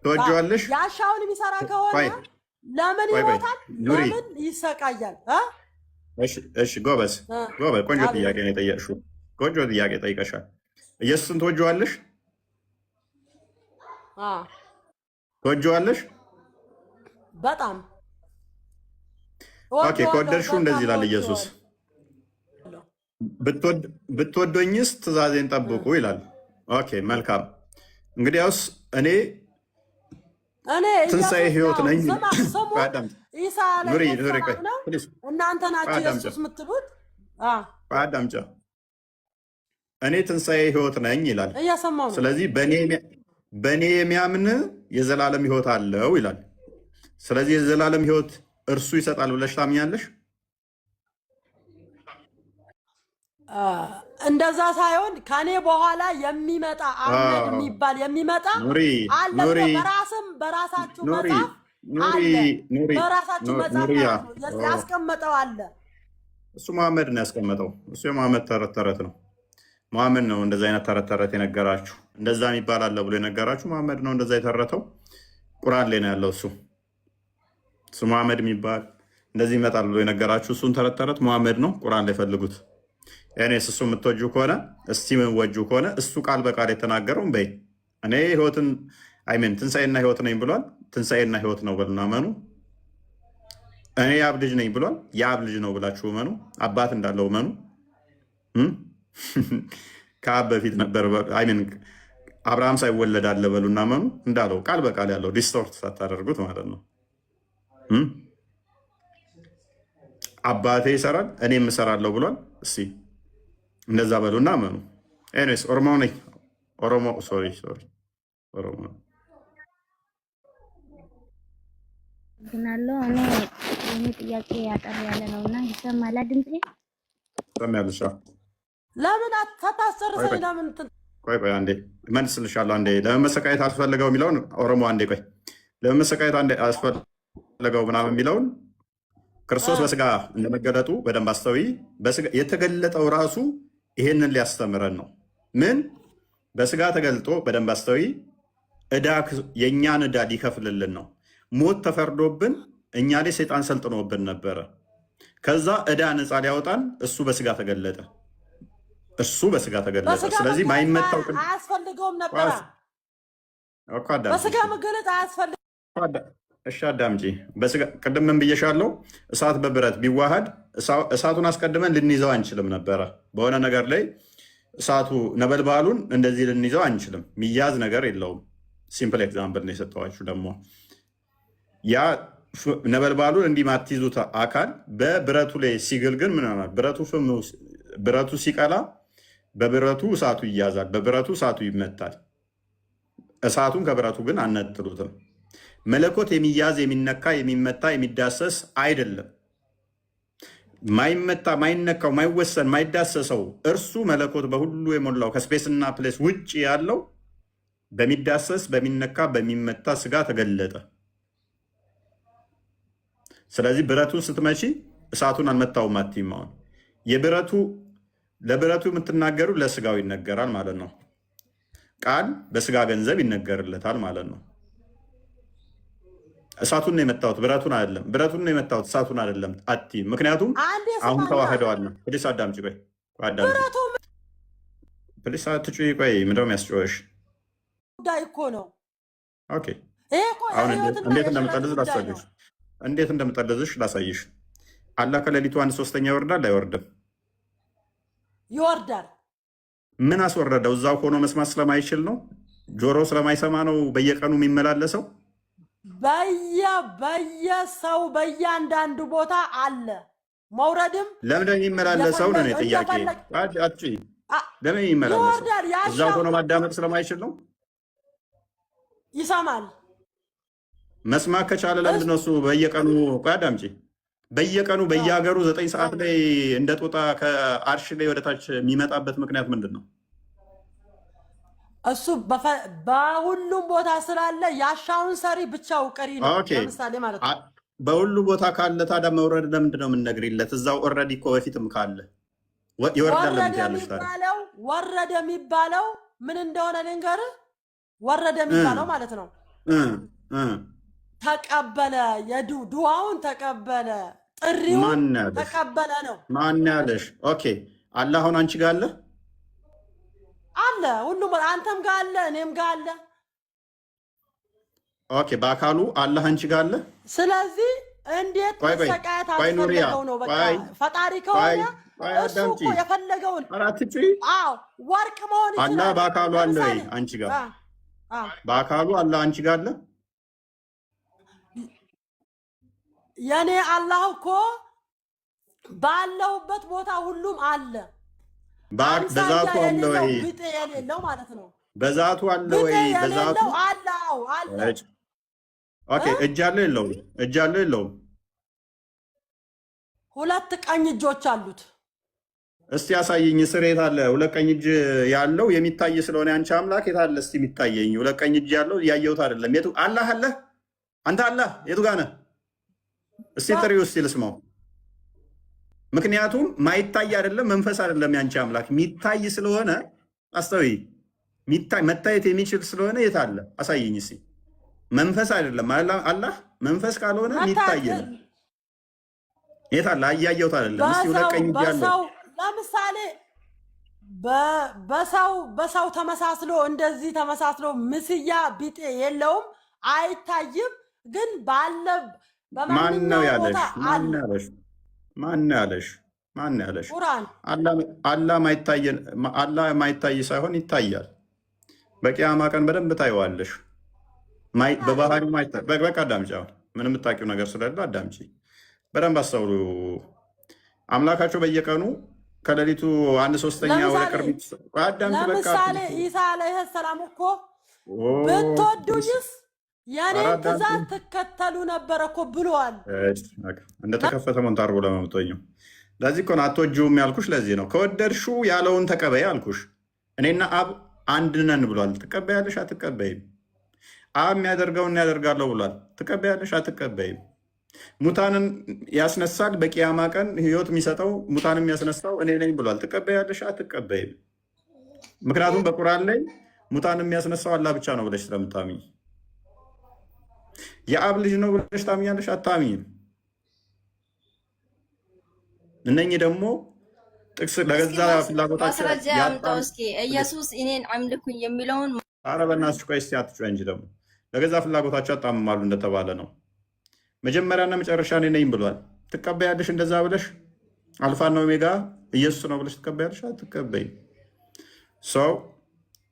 ትወጂዋለሽ? ያሻውን የሚሰራ ከሆነ ለምን ይሞታል? ለምን ይሰቃያል? እሺ ጎበዝ፣ ቆንጆ ጥያቄ ነው የጠየቅሽው። ቆንጆ ጥያቄ ጠይቀሻል። ኢየሱስን ትወጂዋለሽ? ትወጂዋለሽ? በጣም ኦኬ። ከወደድሽው እንደዚህ ይላል ኢየሱስ፣ ብትወዶኝስ ትእዛዜን ጠብቁ ይላል። ኦኬ መልካም። እንግዲያውስ እኔ ትንሣኤ ሕይወት ነኝ። እናንተ ናችሁ ኢየሱስ የምትሉት። አዳምጫ እኔ ትንሣኤ ሕይወት ነኝ ይላል። እያሰማሁ ነው። ስለዚህ በእኔ የሚያምን የዘላለም ሕይወት አለው ይላል። ስለዚህ የዘላለም ሕይወት እርሱ ይሰጣል ብለሽ ታምኛለሽ? እንደዛ ሳይሆን ከኔ በኋላ የሚመጣ አህመድ የሚባል የሚመጣ አለ። በራሳችሁ መጽሐፍ አለ። በራሳችሁ መጽሐፍ ያስቀመጠው አለ። እሱ መሐመድ ነው ያስቀመጠው። እሱ የመሐመድ ተረት ተረት ነው። መሐመድ ነው እንደዛ አይነት ተረት ተረት የነገራችሁ። እንደዛ የሚባል አለ ብሎ የነገራችሁ መሐመድ ነው እንደዛ የተረተው። ቁርአን ላይ ነው ያለው። እሱ መሐመድ የሚባል እንደዚህ ይመጣል ብሎ የነገራችሁ እሱን ተረት ተረት መሐመድ ነው። ቁርአን ላይ ፈልጉት። እኔስ እሱ የምትወጁ ከሆነ እስቲ የምትወጁ ከሆነ እሱ ቃል በቃል የተናገረውን በይ። እኔ ህይወትን አይሜን ትንሣኤና ህይወት ነኝ ብሏል። ትንሣኤና ህይወት ነው በሉና መኑ። እኔ የአብ ልጅ ነኝ ብሏል። የአብ ልጅ ነው ብላችሁ መኑ። አባት እንዳለው መኑ። ከአብ በፊት ነበር አይሜን አብርሃም ሳይወለድ አለ በሉና መኑ እንዳለው ቃል በቃል ያለው ዲስቶርት ሳታደርጉት ማለት ነው። አባቴ ይሰራል እኔም እሰራለሁ ብሏል። እስቲ እንደዛ በሉና መኑ። ኤኒዌይስ ኦሮሞ ነኝ። ኦሮሞ ሶሪ ኦሮሞ ግናለው። እኔ ጥያቄ ያጠር ያለ ነውና ይሰማል ድምጼ? ሰማያለሽ? ለምን አታስጨርሰኝ? ለምን ቆይ አንዴ መልስልሻለሁ። አንዴ ለምን መሰቃየት አስፈልገው የሚለውን ኦሮሞ አንዴ ቆይ ለምን መሰቃየት አንዴ አስፈልገው ምናምን የሚለውን ክርስቶስ በስጋ እንደመገለጡ በደንብ አስተዊ። የተገለጠው ራሱ ይሄንን ሊያስተምረን ነው። ምን በስጋ ተገልጦ በደንብ አስተዊ። የእኛን ዕዳ ሊከፍልልን ነው። ሞት ተፈርዶብን እኛ ላይ ሰይጣን ሰልጥኖብን ነበረ። ከዛ ዕዳ ነፃ ሊያወጣን እሱ በስጋ ተገለጠ። ስለዚህ ማይመታው አያስፈልገውም ነበረ። በስጋ መገለጥ አያስፈልገውም። እሺ አዳምጪ። ቅድም ምን ብዬሻለሁ? እሳት በብረት ቢዋሃድ እሳቱን አስቀድመን ልንይዘው አንችልም ነበረ። በሆነ ነገር ላይ እሳቱ ነበልባሉን እንደዚህ ልንይዘው አንችልም። ሚያዝ ነገር የለውም። ሲምፕል ኤግዛምፕል ነው የሰጠኋችሁ። ደግሞ ያ ነበልባሉን እንዲህ ማትይዙት አካል በብረቱ ላይ ሲግል ግን ምን ይሆናል? ብረቱ ሲቀላ በብረቱ እሳቱ ይያዛል፣ በብረቱ እሳቱ ይመታል። እሳቱን ከብረቱ ግን አነጥሉትም። መለኮት የሚያዝ የሚነካ የሚመታ የሚዳሰስ አይደለም። ማይመታ ማይነካው ማይወሰን ማይዳሰሰው እርሱ መለኮት በሁሉ የሞላው ከስፔስና ፕሌስ ውጭ ያለው በሚዳሰስ በሚነካ በሚመታ ስጋ ተገለጠ። ስለዚህ ብረቱን ስትመቺ እሳቱን አልመታውም አትይም። አሁን ለብረቱ የምትናገሩ ለስጋው ይነገራል ማለት ነው። ቃል በስጋ ገንዘብ ይነገርለታል ማለት ነው። እሳቱን ነው የመታሁት ብረቱን አይደለም፣ ብረቱን ነው የመታሁት እሳቱን አይደለም አትይም። ምክንያቱም አሁን ተዋህደዋል ነው። ፕሊስ አዳምጪ። ቆይ ፕሊስ አትጩይ። ቆይ ምንድን ነው የሚያስጮኸሽ? ጉዳይ እኮ ነው። ኦኬ አሁን እንዴት እንደምጠልዝሽ ላሳይሽ። አላህ ከሌሊቱ 1/3 ይወርዳል አይወርድም? ይወርዳል። ምን አስወረደው? እዛው ሆኖ መስማት ስለማይችል ነው? ጆሮ ስለማይሰማ ነው በየቀኑ የሚመላለሰው? በየሰው በእያንዳንዱ ቦታ አለ መውረድም። ለምን የሚመላለሰው ነው ጥያቄ። ለምን የሚመላለሰው? እዛው ሆኖ ማዳመጥ ስለማይችል ነው? ይሰማል። መስማት ከቻለ ለምንድን ነው እሱ በየቀኑ አዳምጪ፣ በየቀኑ በየሀገሩ 9 ሰዓት ላይ እንደ ጦጣ ከአርሽ ላይ ወደታች የሚመጣበት ምክንያት ምንድን ነው? እሱ በሁሉም ቦታ ስላለ ያሻውን ሰሪ ብቻው ቀሪ ነው። ለምሳሌ ማለት ነው በሁሉ ቦታ ካለ ታዲያ መውረድ ለምንድን ነው የምንነግሪለት? እዛው ኦልሬዲ እኮ በፊትም ካለ ይወርዳል። ወረደ የሚባለው ምን እንደሆነ ልንገርህ። ወረደ የሚባለው ማለት ነው ተቀበለ፣ የዱዓውን ተቀበለ፣ ጥሪውን ተቀበለ ነው። ማን ያለሽ? ኦኬ አላህ አሁን አንቺ ጋር አለ አለ፣ ሁሉም አንተም ጋር አለ፣ እኔም ጋር አለ። ኦኬ በአካሉ አላህ አንቺ ጋር አለ። ስለዚህ እንዴት መሰቃየት አስፈለገው ነው? በቃ ፈጣሪ ከሆነ እሱ እኮ የፈለገውን ወርቅ መሆን ይችላል። አላህ በአካሉ አለ ወይ አንቺ ጋር? በአካሉ አላህ አንቺ ጋር አለ። የኔ አላህ እኮ ባለሁበት ቦታ ሁሉም አለ። በዛቱ አለ ወይ? ብጤ የሌለው ማለት ነው። በዛቱ አለ ወይ? በዛቱ አለ። ኦኬ እጅ አለ የለውም? እጅ አለ የለውም? 2 ቀኝ እጆች አሉት። እስቲ ያሳየኝ። ስር የት አለ? 2 ቀኝ እጅ ያለው የሚታይ ስለሆነ አንቺ አምላክ የት አለ? እስቲ የሚታየኝ 2 ቀኝ እጅ ያለው ያየሁት አይደለም። የቱ አላህ አለ? አንተ አላህ የቱ ጋር ነህ? እስቲ ጥሪው እስቲ ልስማው። ምክንያቱም ማይታይ አይደለም መንፈስ አይደለም ያንቺ አምላክ የሚታይ ስለሆነ አስተውይ። መታየት የሚችል ስለሆነ የት አለ? አሳየኝ እስቲ። መንፈስ አይደለም አላህ መንፈስ ካልሆነ የሚታይ ነው። የት አለ? አያየሁት አይደለም። እስቲ 2 ቀኝ እጅ ያለው ለምሳሌ በሰው ተመሳስሎ እንደዚህ ተመሳስሎ ምስያ ቢጤ የለውም፣ አይታይም። ግን ባለ ማን ነው ያለሽ? ማን ያለሽ? ቁርአን አላህ ማይታይ ሳይሆን ይታያል። በቂያማ ቀን በደንብ ታይዋለሽ። በባህሪው ማይታይ በቃ አዳምጪ። አሁን ምንም የምታውቂው ነገር ስለሌለ አዳምጪ፣ በደንብ አስተውሉ። አምላካቸው በየቀኑ ከሌሊቱ 1/3 ወደ ቅርብ አዳምጪ። በቃ ለምሳሌ ኢሳ አለይሂ ሰላም እኮ ብትወዱኝስ የኔን ትእዛዝ ትከተሉ ነበር እኮ ብሏል። እንደተከፈተ ሞንታርጎ ለመምጦኘው ለዚህ እኮ ነው አትወጂውም ያልኩሽ። ለዚህ ነው ከወደድሽው ያለውን ተቀበይ አልኩሽ። እኔና አብ አንድ ነን ብሏል። ትቀበያለሽ አትቀበይም? አብ የሚያደርገውን ያደርጋለሁ ብሏል። ትቀበያለሽ አትቀበይም? ሙታንን ያስነሳል። በቂያማ ቀን ህይወት የሚሰጠው ሙታንን የሚያስነሳው እኔ ነኝ ብሏል። ትቀበያለሽ? አትቀበይም? ምክንያቱም በቁርአን ላይ ሙታንን የሚያስነሳው አላህ ብቻ ነው ብለሽ ስለምታምኝ። የአብ ልጅ ነው ብለሽ ታምኛለሽ? አታምኝም? እነኚህ ደግሞ ጥቅስ ለገዛ ፍላጎታቸው ያምጣው። እስኪ ኢየሱስ እኔን አምልኩኝ የሚለውን ኧረ በእናትሽ ቆይ እስኪ አትጩኸኝ እንጂ ደግሞ ለገዛ ፍላጎታቸው ያጣምማሉ እንደተባለ ነው። መጀመሪያና መጨረሻ እኔ ነኝ ብሏል። ትቀበያለሽ? እንደዛ ብለሽ አልፋና ኦሜጋ ኢየሱስ ነው ብለሽ ትቀበያለሽ? አትቀበይም። ሰው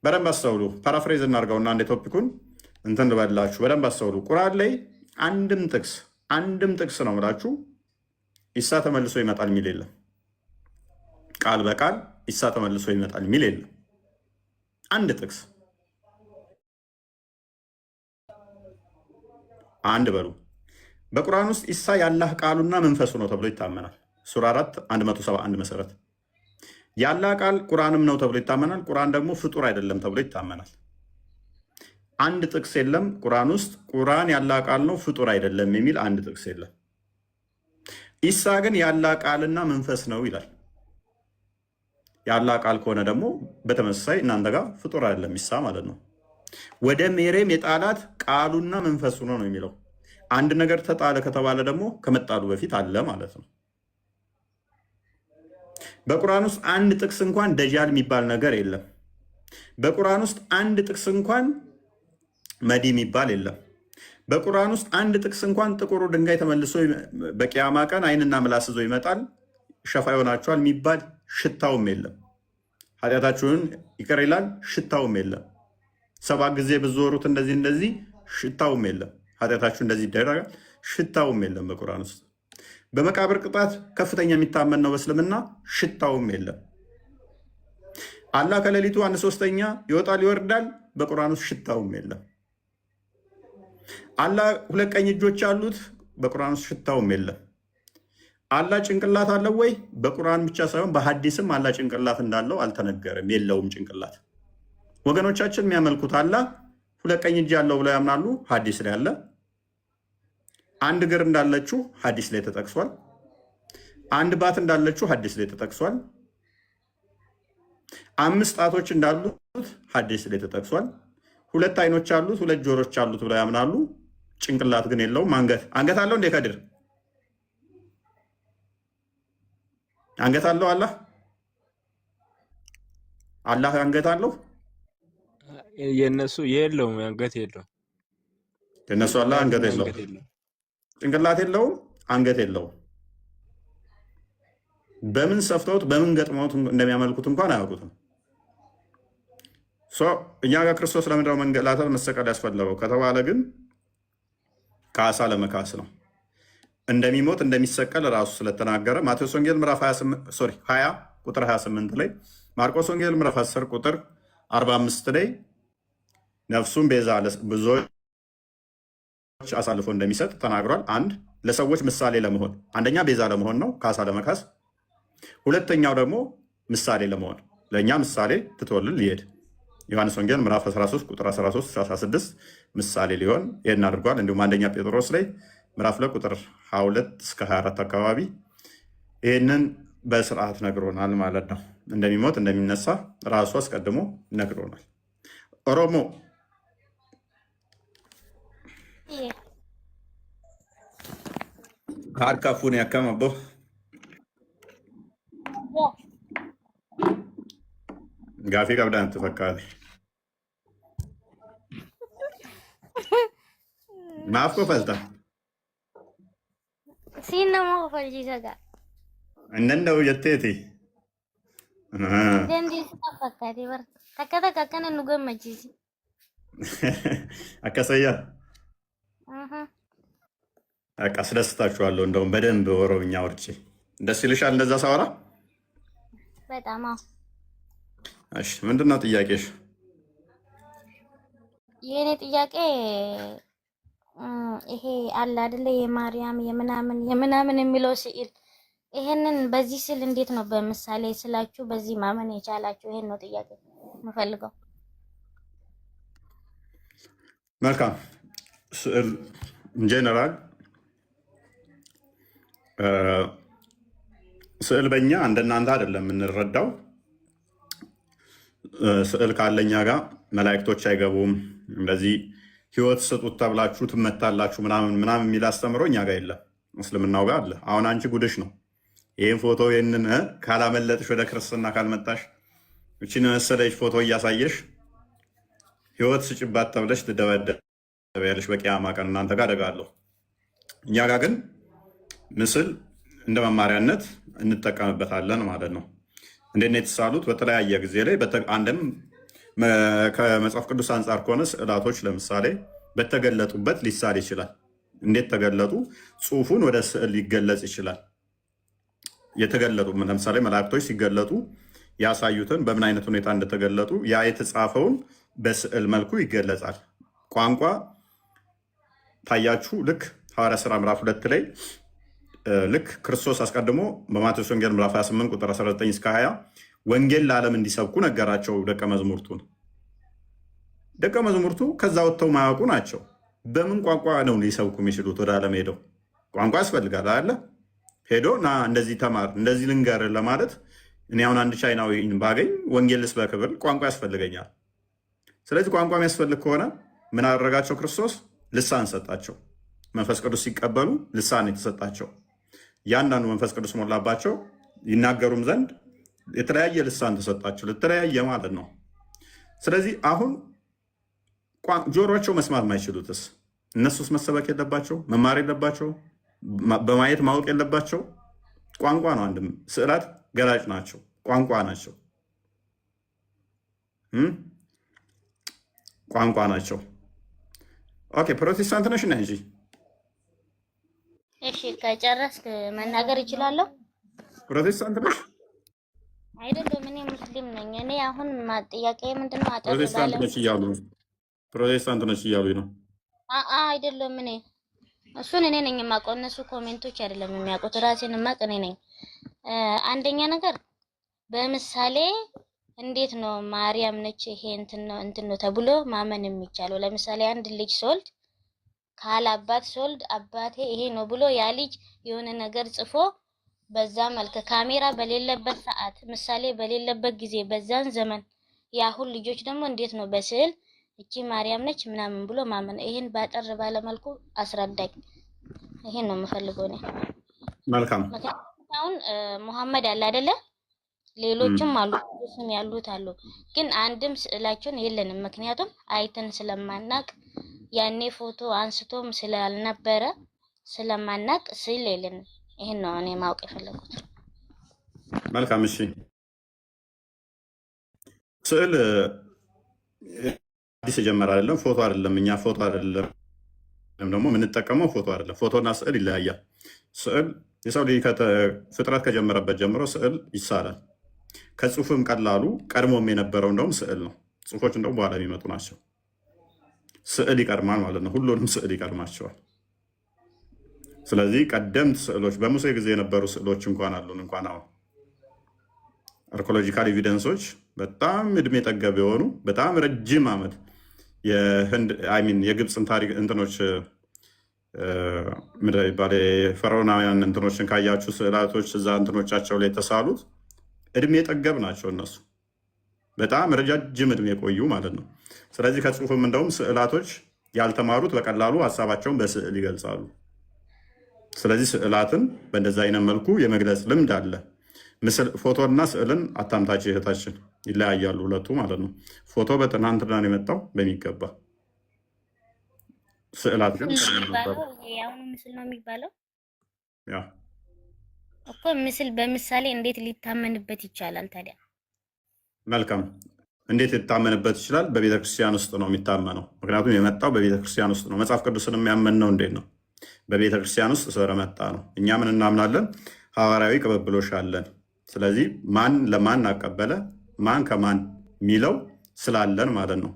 በደንብ አስተውሉ። ፓራፍሬዝ እናድርገውና አንድ ቶፒኩን እንትን ልበላችሁ። በደንብ አስተውሉ። ቁርአን ላይ አንድም ጥቅስ ነው ብላችሁ ኢሳ ተመልሶ ይመጣል የሚል የለም። ቃል በቃል ኢሳ ተመልሶ ይመጣል የሚል የለም። አንድ ጥቅስ አንድ በሉ። በቁርአን ውስጥ ኢሳ የአላህ ቃሉና መንፈሱ ነው ተብሎ ይታመናል። ሱራ 4 171 መሰረት የአላህ ቃል ቁርአንም ነው ተብሎ ይታመናል። ቁርአን ደግሞ ፍጡር አይደለም ተብሎ ይታመናል። አንድ ጥቅስ የለም ቁርአን ውስጥ ቁርአን የአላህ ቃል ነው ፍጡር አይደለም የሚል አንድ ጥቅስ የለም። ኢሳ ግን የአላህ ቃልና መንፈስ ነው ይላል። የአላህ ቃል ከሆነ ደግሞ በተመሳሳይ እናንተ ጋር ፍጡር አይደለም ኢሳ ማለት ነው። ወደ ሜሬም የጣላት ቃሉና መንፈሱ ነው ነው የሚለው። አንድ ነገር ተጣለ ከተባለ ደግሞ ከመጣሉ በፊት አለ ማለት ነው። በቁርአን ውስጥ አንድ ጥቅስ እንኳን ደጃል የሚባል ነገር የለም። በቁርአን ውስጥ አንድ ጥቅስ እንኳን መዲ የሚባል የለም። በቁርአን ውስጥ አንድ ጥቅስ እንኳን ጥቁሩ ድንጋይ ተመልሶ በቂያማ ቀን ዓይንና ምላስ ይዞ ይመጣል ሸፋ ይሆናቸዋል የሚባል ሽታውም የለም። ኃጢአታችሁን ይቅር ይላል ሽታውም የለም። 7 ጊዜ ብትዞሩት እንደዚህ ሽታውም የለም። ኃጢአታችሁ እንደዚህ ይደረጋል ሽታውም የለም በቁርአን ውስጥ። በመቃብር ቅጣት ከፍተኛ የሚታመን ነው በእስልምና ሽታውም የለም። አላህ ከሌሊቱ 1/3 ይወጣል ይወርዳል በቁርአን ውስጥ ሽታውም የለም። አላህ 2 ቀኝ እጆች አሉት በቁርአን ውስጥ ሽታውም የለም። አላህ ጭንቅላት አለው ወይ? በቁርአን ብቻ ሳይሆን በሐዲስም አላህ ጭንቅላት እንዳለው አልተነገረም። የለውም ጭንቅላት። ወገኖቻችን የሚያመልኩት አላህ 2 ቀኝ እጅ ያለው ብለው ያምናሉ። ሐዲስ ላይ አለ። 1 እግር እንዳለችው ሐዲስ ላይ ተጠቅሷል። 1 ባት እንዳለችው ሐዲስ ላይ ተጠቅሷል። 5 ጣቶች እንዳሉት ሐዲስ ላይ ተጠቅሷል። 2 አይኖች አሉት 2 ጆሮች አሉት ብለው ያምናሉ። ጭንቅላት ግን የለውም። አንገት አለው እንዴ? ከድር አንገት አለው? አላህ አንገት አለው? የነሱ የለውም፣ አንገት የለውም። የነሱ አላህ አንገት የለውም፣ ጭንቅላት የለውም፣ አንገት የለውም። በምን ሰፍተውት በምን ገጥመውት እንደሚያመልኩት እንኳን አያውቁትም። እኛ ጋር ክርስቶስ ለምንድነው መንገላታት መሰቀል ያስፈለገው ከተባለ ግን ካሳ ለመካስ ነው። እንደሚሞት እንደሚሰቀል ራሱ ስለተናገረ ማቴዎስ ወንጌል ምዕራፍ 20 ቁጥር 28 ላይ፣ ማርቆስ ወንጌል ምዕራፍ 10 ቁጥር 45 ላይ ነፍሱን ቤዛ ብዙዎች አሳልፎ እንደሚሰጥ ተናግሯል። አንድ ለሰዎች ምሳሌ ለመሆን አንደኛ ቤዛ ለመሆን ነው ካሳ ለመካስ። ሁለተኛው ደግሞ ምሳሌ ለመሆን ለእኛ ምሳሌ ትቶልን ሊሄድ ዮሐንስ ወንጌል ምዕራፍ 13 ቁጥር 13-16 ምሳሌ ሊሆን ይሄን አድርጓል። እንዲሁም አንደኛ ጴጥሮስ ላይ ምዕራፍ 2 ቁጥር 22-24 አካባቢ ይህንን በስርዓት ነግሮናል ማለት ነው። እንደሚሞት እንደሚነሳ ራሱ አስቀድሞ ነግሮናል። ኦሮሞ harkafuun akkam abbo gaafii qabdaan itti fakkaate maaf kofalta siin nama kofalchiisa gaa hin danda'u jetteeti dandeessaa fakkaate bara takka akkana nu gammachiisi akkasayyaa አስደስታችኋለሁ። እንደውም በደንብ ኦሮምኛ ወርቼ ደስ ይልሻል እንደዛ ሳወራ? በጣም አዎ። እሺ ምንድን ነው ጥያቄሽ? የኔ ጥያቄ ይሄ አለ አይደለ የማርያም የምናምን የሚለው ስዕል ይሄንን በዚህ ስዕል እንዴት ነው በምሳሌ ስላችሁ በዚህ ማመን የቻላችሁ? ይሄን ነው ጥያቄ የምፈልገው። መልካም ስዕል ጀነራል ስዕል በእኛ እንደናንተ አይደለም የምንረዳው። ስዕል ካለኛ ጋር መላእክቶች አይገቡም፣ እንደዚህ ህይወት ስጡት ተብላችሁ ትመታላችሁ ምናምን ምናምን የሚል አስተምሮ እኛ ጋር የለም። እስልምናው ጋር አለ። አሁን አንቺ ጉድሽ ነው። ይህን ፎቶ ይህንን ካላመለጥሽ ወደ ክርስትና ካልመጣሽ እችን መሰለች ፎቶ እያሳየሽ ህይወት ስጭባት ተብለሽ ትደበደቢያለሽ በቂያማ ቀን። እናንተ ጋር አደጋለሁ። እኛ ጋር ግን ምስል እንደ መማሪያነት እንጠቀምበታለን ማለት ነው። እንዴት ነው የተሳሉት? በተለያየ ጊዜ ላይ አንድም ከመጽሐፍ ቅዱስ አንጻር ከሆነ ስዕላቶች ለምሳሌ በተገለጡበት ሊሳል ይችላል። እንዴት ተገለጡ? ጽሁፉን ወደ ስዕል ሊገለጽ ይችላል። የተገለጡ ለምሳሌ መላእክቶች ሲገለጡ ያሳዩትን በምን አይነት ሁኔታ እንደተገለጡ ያ የተጻፈውን በስዕል መልኩ ይገለጻል። ቋንቋ ታያችሁ። ልክ ሐዋርያ ሥራ ምዕራፍ 2 ላይ ልክ ክርስቶስ አስቀድሞ በማቴዎስ ወንጌል ምዕራፍ 28 ቁጥር 19 እስከ 20 ወንጌል ለዓለም እንዲሰብኩ ነገራቸው ደቀ መዝሙርቱን። ደቀ መዝሙርቱ ከዛ ወጥተው ማያውቁ ናቸው። በምን ቋንቋ ነው ሊሰብኩ የሚችሉት? ወደ ዓለም ሄደው ቋንቋ ያስፈልጋል አለ ሄዶ ና እንደዚህ ተማር እንደዚህ ልንገር ለማለት እኔ አሁን አንድ ቻይናዊ ባገኝ ወንጌል ልስበክ ብል ቋንቋ ያስፈልገኛል። ስለዚህ ቋንቋ የሚያስፈልግ ከሆነ ምን አደረጋቸው? ክርስቶስ ልሳን ሰጣቸው። መንፈስ ቅዱስ ሲቀበሉ ልሳን የተሰጣቸው ያንዳንዱ መንፈስ ቅዱስ ሞላባቸው ይናገሩም ዘንድ የተለያየ ልሳን ተሰጣቸው። ለተለያየ ማለት ነው። ስለዚህ አሁን ጆሮቸው መስማት ማይችሉትስ እነሱስ መሰበክ የለባቸው? መማር የለባቸው? በማየት ማወቅ የለባቸው? ቋንቋ ነው። አንድም ስዕላት ገላጭ ናቸው፣ ቋንቋ ናቸው፣ ቋንቋ ናቸው። ኦኬ ፕሮቴስታንት ነሽ እንጂ? እሺ ከጨረስክ መናገር ይችላለሁ። ፕሮቴስታንት ነሽ? አይደለም እኔ ሙስሊም ነኝ። እኔ አሁን ጥያቄ ምንድነው? ፕሮቴስታንት ነሽ እያሉ ነው። ፕሮቴስታንት ነሽ እያሉ ነው። አይደለም እኔ እሱን እኔ ነኝ የማውቀው። እነሱ ኮሜንቶች አይደለም የሚያውቁት፣ ራሴን የማውቅ እኔ ነኝ። አንደኛ ነገር በምሳሌ እንዴት ነው ማርያም ነች ይሄ እንትን ነው ተብሎ ማመን የሚቻለው? ለምሳሌ አንድ ልጅ ሶልድ ካለ አባት ሶልድ አባቴ ይሄ ነው ብሎ ያ ልጅ የሆነ ነገር ጽፎ በዛ መልክ ካሜራ በሌለበት ሰዓት ምሳሌ በሌለበት ጊዜ በዛን ዘመን ያሁን ልጆች ደግሞ እንዴት ነው በስዕል እቺ ማርያም ነች ምናምን ብሎ ማመን? ይሄን ባጠር ባለ መልኩ አስረዳኝ። ይሄን ነው የምፈልገው እኔ። መልካም። አሁን መሐመድ አለ አይደለ? ሌሎችም አሉ ስም ያሉት አሉ፣ ግን አንድም ስዕላቸውን የለንም። ምክንያቱም አይተን ስለማናቅ ያኔ ፎቶ አንስቶም ስላልነበረ ስለማናቅ ስዕል የለንም። ይሄን ነው እኔ ማወቅ የፈለኩት። መልካም እሺ። ስዕል አዲስ የጀመረ አይደለም፣ ፎቶ አይደለም። እኛ ፎቶ አይደለም ደግሞ የምንጠቀመው ፎቶ አይደለም። ፎቶና ስዕል ይለያያል። ስዕል የሰው ልጅ ፍጥረት ከጀመረበት ጀምሮ ስዕል ይሳላል። ከጽሁፍም ቀላሉ ቀድሞም የነበረው እንደውም ስዕል ነው። ጽሁፎች እንደውም በኋላ የሚመጡ ናቸው። ስዕል ይቀድማል ማለት ነው። ሁሉንም ስዕል ይቀድማቸዋል። ስለዚህ ቀደምት ስዕሎች በሙሴ ጊዜ የነበሩ ስዕሎች እንኳን አሉን። እንኳን አሁን አርኮሎጂካል ኤቪደንሶች በጣም እድሜ ጠገብ የሆኑ በጣም ረጅም ዓመት የግብፅን ታሪክ እንትኖች ምንድን ነው የሚባለው የፈርዖናውያን እንትኖችን ካያችሁ ስዕላቶች እዛ እንትኖቻቸው ላይ የተሳሉት እድሜ ጠገብ ናቸው። እነሱ በጣም ረጃጅም እድሜ የቆዩ ማለት ነው። ስለዚህ ከጽሁፍም እንደውም ስዕላቶች ያልተማሩት በቀላሉ ሀሳባቸውን በስዕል ይገልጻሉ። ስለዚህ ስዕላትን በእንደዚ አይነት መልኩ የመግለጽ ልምድ አለ። ፎቶና ስዕልን አታምታች እህታችን፣ ይለያያሉ ሁለቱ ማለት ነው። ፎቶ በትናንትና ነው የመጣው በሚገባ ስዕላት ግን ያሁኑ ምስል ነው የሚባለው። ያ እኮ ምስል በምሳሌ እንዴት ሊታመንበት ይቻላል ታዲያ? መልካም እንዴት ሊታመንበት ይችላል? በቤተክርስቲያን ውስጥ ነው የሚታመነው። ምክንያቱም የመጣው በቤተክርስቲያን ውስጥ ነው። መጽሐፍ ቅዱስን የሚያመን ነው እንዴት ነው? በቤተክርስቲያን ውስጥ ስለመጣ ነው። እኛ ምን እናምናለን? ሐዋርያዊ ቅብብሎሽ አለን። ስለዚህ ማን ለማን አቀበለ ማን ከማን የሚለው ስላለን ማለት ነው።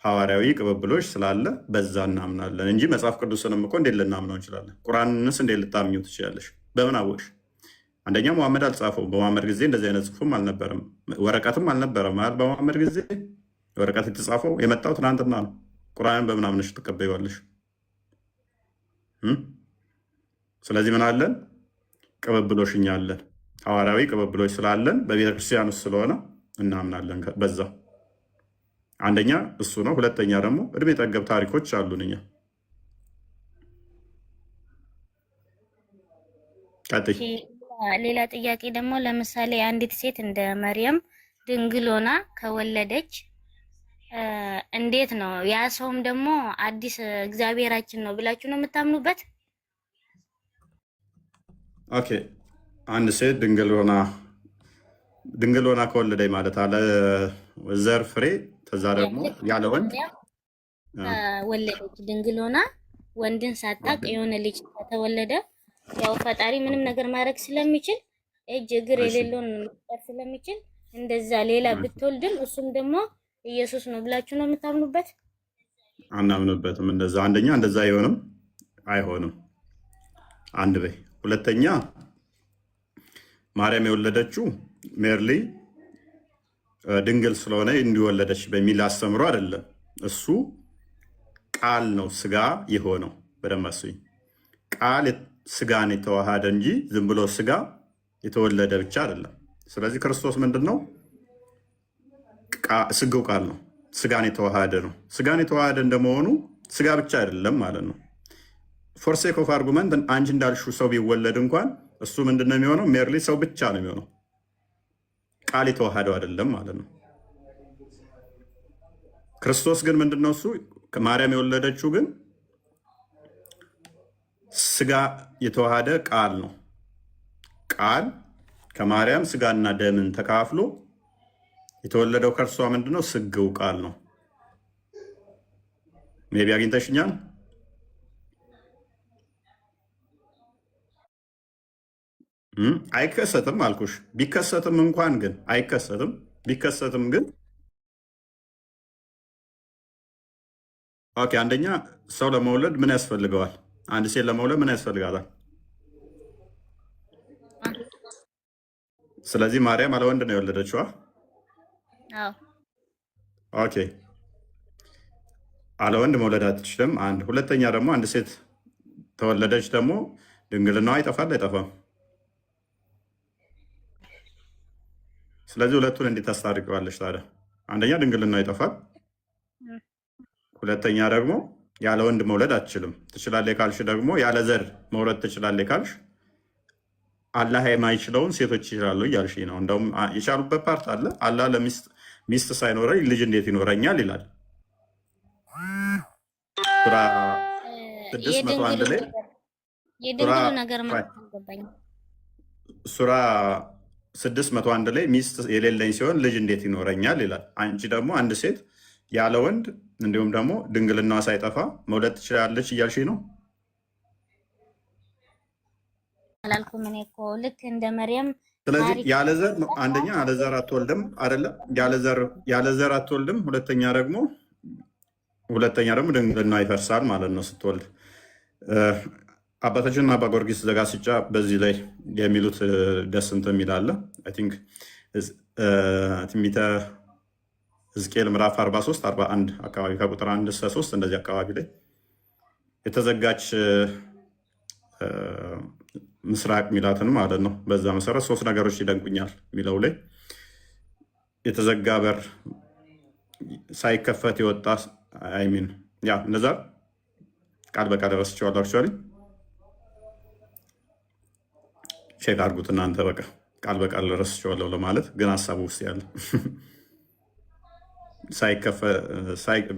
ሐዋርያዊ ቅብብሎች ስላለ በዛ እናምናለን እንጂ መጽሐፍ ቅዱስንም እኮ እንዴት ልናምነው እንችላለን? ቁርአንንስ እንዴት ልታምኙ ትችላለሽ? በምን አወቅሽ? አንደኛ መሐመድ አልጻፈው። በመሐመድ ጊዜ እንደዚህ አይነት ጽሑፍም አልነበረም፣ ወረቀትም አልነበረም። ማለት በመሐመድ ጊዜ ወረቀት የተጻፈው የመጣው ትናንትና ነው። ቁርአንን በምን አምነሽ ትቀበይዋለሽ? ስለዚህ ምን አለን? ቅብብሎሽ እኛ አለን። ሐዋርያዊ ቅብብሎች ስላለን በቤተክርስቲያን ውስጥ ስለሆነ እናምናለን። በዛ አንደኛ እሱ ነው። ሁለተኛ ደግሞ እድሜ ጠገብ ታሪኮች አሉን እኛ። ሌላ ጥያቄ ደግሞ ለምሳሌ አንዲት ሴት እንደ መርየም ድንግል ሆና ከወለደች እንዴት ነው ያ ሰውም ደግሞ አዲስ እግዚአብሔራችን ነው ብላችሁ ነው የምታምኑበት? ኦኬ አንድ ሴት ድንግል ሆና ከወለደች ማለት አለ ዘር ፍሬ ከዛ ደግሞ ያለ ወንድ ወለደች። ድንግል ሆና ወንድን ሳታቅ የሆነ ልጅ ከተወለደ ያው ፈጣሪ ምንም ነገር ማድረግ ስለሚችል እጅ እግር የሌለውን መፍጠር ስለሚችል እንደዛ ሌላ ብትወልድም እሱም ደግሞ ኢየሱስ ነው ብላችሁ ነው የምታምኑበት? አናምንበትም። እንደዛ አንደኛ እንደዛ አይሆንም። አንድ በይ። ሁለተኛ ማርያም የወለደችው ሜርሊ ድንግል ስለሆነ እንዲወለደች በሚል አስተምሮ አይደለም። እሱ ቃል ነው ስጋ የሆነው። በደንብ አስቡኝ። ቃል ስጋን የተዋሃደ እንጂ ዝም ብሎ ስጋ የተወለደ ብቻ አይደለም። ስለዚህ ክርስቶስ ምንድን ነው? ስጋው ቃል ነው። ስጋን የተዋሃደ ነው። ስጋን የተዋሃደ እንደመሆኑ ስጋ ብቻ አይደለም ማለት ነው። ፎር ሴክ ኦፍ አርጉመንት አንቺ እንዳልሽው ሰው ቢወለድ እንኳን እሱ ምንድን ነው የሚሆነው? ሜርሊ ሰው ብቻ ነው የሚሆነው። ቃል የተዋሃደው አይደለም ማለት ነው። ክርስቶስ ግን ምንድን ነው? እሱ ማርያም የወለደችው ግን ስጋ የተዋሃደ ቃል ነው። ቃል ከማርያም ስጋና ደምን ተካፍሎ የተወለደው ከእርሷ ምንድነው? ስግው ቃል ነው። ሜቢ አግኝተሽኛል? አይከሰትም አልኩሽ። ቢከሰትም እንኳን ግን አይከሰትም። ቢከሰትም ግን ኦኬ። አንደኛ ሰው ለመውለድ ምን ያስፈልገዋል? አንድ ሴት ለመውለድ ምን ያስፈልጋታል? ስለዚህ ማርያም አለ ወንድ ነው የወለደችዋ። ኦኬ አለ ወንድ መውለድ አትችልም። አንድ ሁለተኛ ደግሞ አንድ ሴት ተወለደች ደግሞ ድንግልናዋ ይጠፋል አይጠፋም? ስለዚህ ሁለቱን እንዴት ታስታርቂዋለሽ ታዲያ? አንደኛ ድንግልናዋ ይጠፋል፣ ሁለተኛ ደግሞ ያለ ወንድ መውለድ አትችልም። ትችላለች ካልሽ ደግሞ ያለ ዘር መውለድ ትችላለች ካልሽ አላህ የማይችለውን ሴቶች ይችላሉ እያልሽ ነው። እንደውም የቻሉበት ፓርት አለ። አላህ ሚስት ሳይኖረኝ ልጅ እንዴት ይኖረኛል ይላል። ሱራ 601 ላይ ሱራ 601 ላይ ሚስት የሌለኝ ሲሆን ልጅ እንዴት ይኖረኛል ይላል። አንቺ ደግሞ አንድ ሴት ያለ ወንድ እንዲሁም ደግሞ ድንግልናዋ ሳይጠፋ መውለድ ትችላለች እያልሽ ነው። አላልኩም እኔ እኮ ልክ እንደ መርየም። ስለዚህ ያለ ዘር አንደኛ ያለ ዘር አትወልድም አይደለ? ያለ ዘር አትወልድም። ሁለተኛ ደግሞ ድንግልናዋ ይፈርሳል ማለት ነው ስትወልድ። አባታችን አባ ጊዮርጊስ ዘጋስጫ በዚህ ላይ የሚሉት ደስ እንትን የሚል አለ። አይ ቲንክ ትንቢተ ሕዝቅኤል ምዕራፍ 43 41 አካባቢ ከቁጥር 1 እስከ 3 እንደዚህ አካባቢ ላይ የተዘጋች ምስራቅ ሚላትን ማለት ነው። በዛ መሰረት 3 ነገሮች ይደንቁኛል የሚለው ላይ የተዘጋ በር ሳይከፈት የወጣ አይሚን ያ እነዛ ቃል በቃል ረስቸዋለሁ። አክቹዋሊ ቼክ አድርጉት እናንተ። በቃ ቃል በቃል ረስቸዋለሁ ለማለት ግን ሀሳቡ ውስጥ ያለ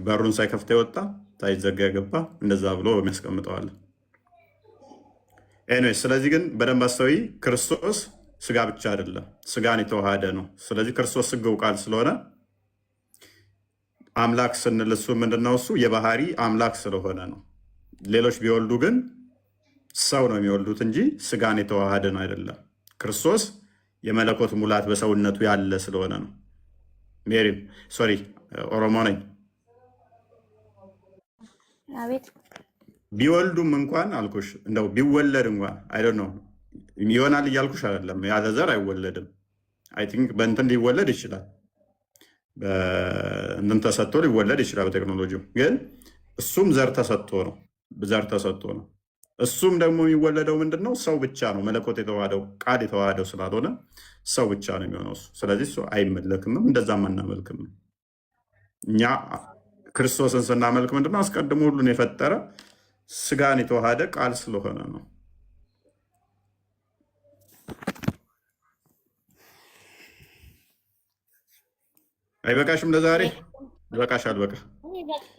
በሩን ሳይከፍት የወጣ ሳይዘጋ የገባ እንደዛ ብሎ የሚያስቀምጠዋል። ኤኒዌይስ ስለዚህ ግን በደንብ አስተውይ። ክርስቶስ ስጋ ብቻ አይደለም፣ ስጋን የተዋሃደ ነው። ስለዚህ ክርስቶስ ስጋው ቃል ስለሆነ አምላክ ስንል እሱ ምንድነው? እሱ የባህሪ አምላክ ስለሆነ ነው። ሌሎች ቢወልዱ ግን ሰው ነው የሚወልዱት እንጂ ስጋን የተዋሃደን አይደለም። ክርስቶስ የመለኮት ሙላት በሰውነቱ ያለ ስለሆነ ነው። ሜሪም ሶሪ ኦሮሞ ነኝ። ቢወልዱም እንኳን አልኩሽ እንደው ቢወለድ እንኳን አይደል ነው ይሆናል እያልኩሽ አይደለም። ያለ ዘር አይወለድም። አይ ቲንክ በእንትን ሊወለድ ይችላል፣ በእንትን ተሰጥቶ ሊወለድ ይችላል በቴክኖሎጂው። ግን እሱም ዘር ተሰጥቶ ነው። እሱም ደግሞ የሚወለደው ምንድነው? ሰው ብቻ ነው። መለኮት የተዋሃደው ቃል የተዋሃደው ስላልሆነ ሰው ብቻ ነው የሚሆነው እሱ። ስለዚህ እሱ አይመለክምም፣ እንደዛም አናመልክም። እኛ ክርስቶስን ስናመልክ ምንድነው? አስቀድሞ ሁሉን የፈጠረ ስጋን የተዋሃደ ቃል ስለሆነ ነው። አይበቃሽም? ለዛሬ ይበቃሻል። በቃ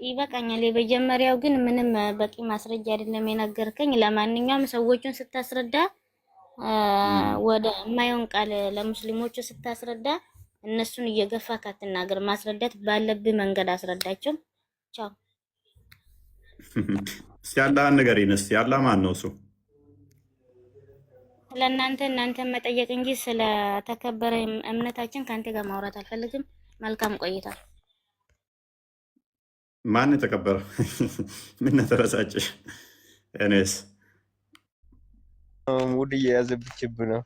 ይበቃኛል። የመጀመሪያው ግን ምንም በቂ ማስረጃ አይደለም የነገርከኝ። ለማንኛውም ሰዎቹን ስታስረዳ ወደ የማየውን ቃል ለሙስሊሞቹ ስታስረዳ እነሱን እየገፋ ካትናገር፣ ማስረዳት ባለብህ መንገድ አስረዳቸው። ቻው። እስቲ አላህን ንገሪን። እስቲ አላህ ማን ነው? እሱ እናንተ መጠየቅ እንጂ ስለተከበረ እምነታችን ከአንተ ጋር ማውራት አልፈልግም። መልካም ቆይታ። ማን የተከበረ? ምን ተረሳጭሽ? እኔስ ሙድ እየያዘብችብህ ነው።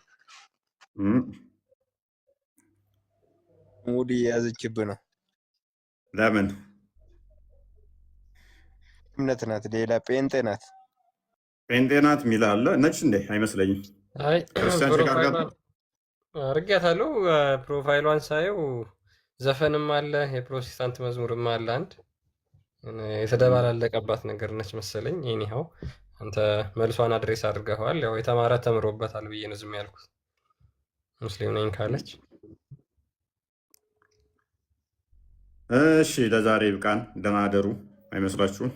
ሙድ እየያዘችብህ ነው። ለምን? እምነት ናት፣ ሌላ ጴንጤ ናት። ጴንጤ ናት የሚል አለ። ነች እንዴ? አይመስለኝም። ክርስቲያን አርጊያታለሁ። ፕሮፋይሏን ሳየው ዘፈንም አለ፣ የፕሮቴስታንት መዝሙርም አለ። አንድ የተደባላለቀባት ነገር ነች መሰለኝ። ይኒሃው አንተ መልሷን አድሬስ አድርገዋል። ያው የተማረ ተምሮበታል ብዬ ነው ዝም ያልኩት። ሙስሊም ነኝ ካለች እሺ፣ ለዛሬ ይብቃን። ደህና አደሩ። አይመስላችሁም?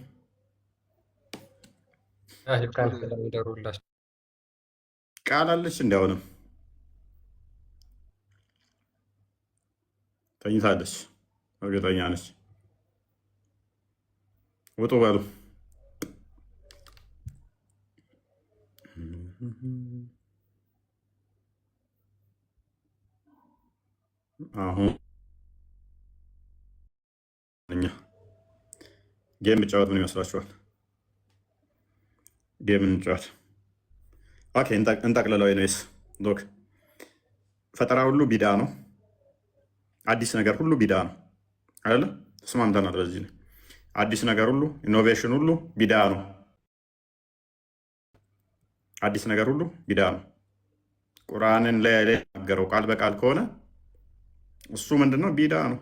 ይብቃን። ደሩላችሁ። ቃል አለች እንዲያውንም ተኝታለች። እርግጠኛ ነች። ውጡ በሉ። አሁን እኛ ጌም ብጫወት ምን ይመስላችኋል? ጌም እንጫወት። ኦኬ፣ እንጠቅልለው። ወይስ ሎክ ፈጠራ ሁሉ ቢዳ ነው። አዲስ ነገር ሁሉ ቢዳ ነው አይደለ? ተስማምተናል በዚህ ነው። አዲስ ነገር ሁሉ ኢኖቬሽን ሁሉ ቢዳ ነው። አዲስ ነገር ሁሉ ቢዳ ነው። ቁርአንን ላይ የተናገረው ቃል በቃል ከሆነ እሱ ምንድነው? ቢዳ ነው።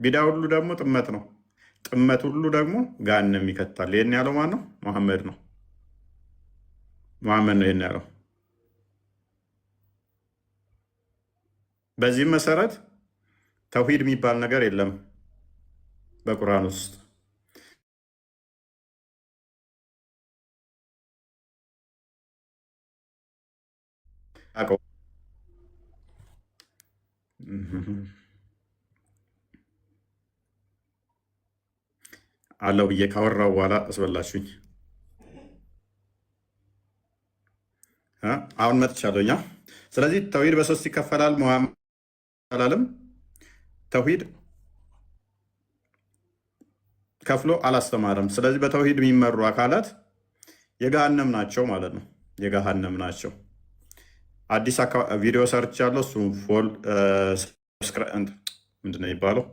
ቢዳ ሁሉ ደግሞ ጥመት ነው። ጥመት ሁሉ ደግሞ ገሃነም ይከታል። ይሄን ያለው ማን ነው? መሐመድ ነው። መሐመድ ነው ይሄን ያለው። በዚህም መሰረት ተውሂድ የሚባል ነገር የለም በቁርአን ውስጥ። አለው ብዬ ካወራው በኋላ አስበላችሁኝ። አሁን መጥቻለሁኛ። ስለዚህ ተውሂድ በሶስት ይከፈላል። ሙሐመድ አላለም። ተውሂድ ከፍሎ አላስተማረም። ስለዚህ በተውሂድ የሚመሩ አካላት የገሃነም ናቸው ማለት ነው። የገሃነም ናቸው። አዲስ ቪዲዮ ሰርች ያለው እሱ ፎል ምንድነው የሚባለው?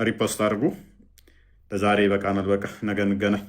ሪፖስት አድርጉ። ለዛሬ በቃናል። በቃ ነገ እንገናኝ።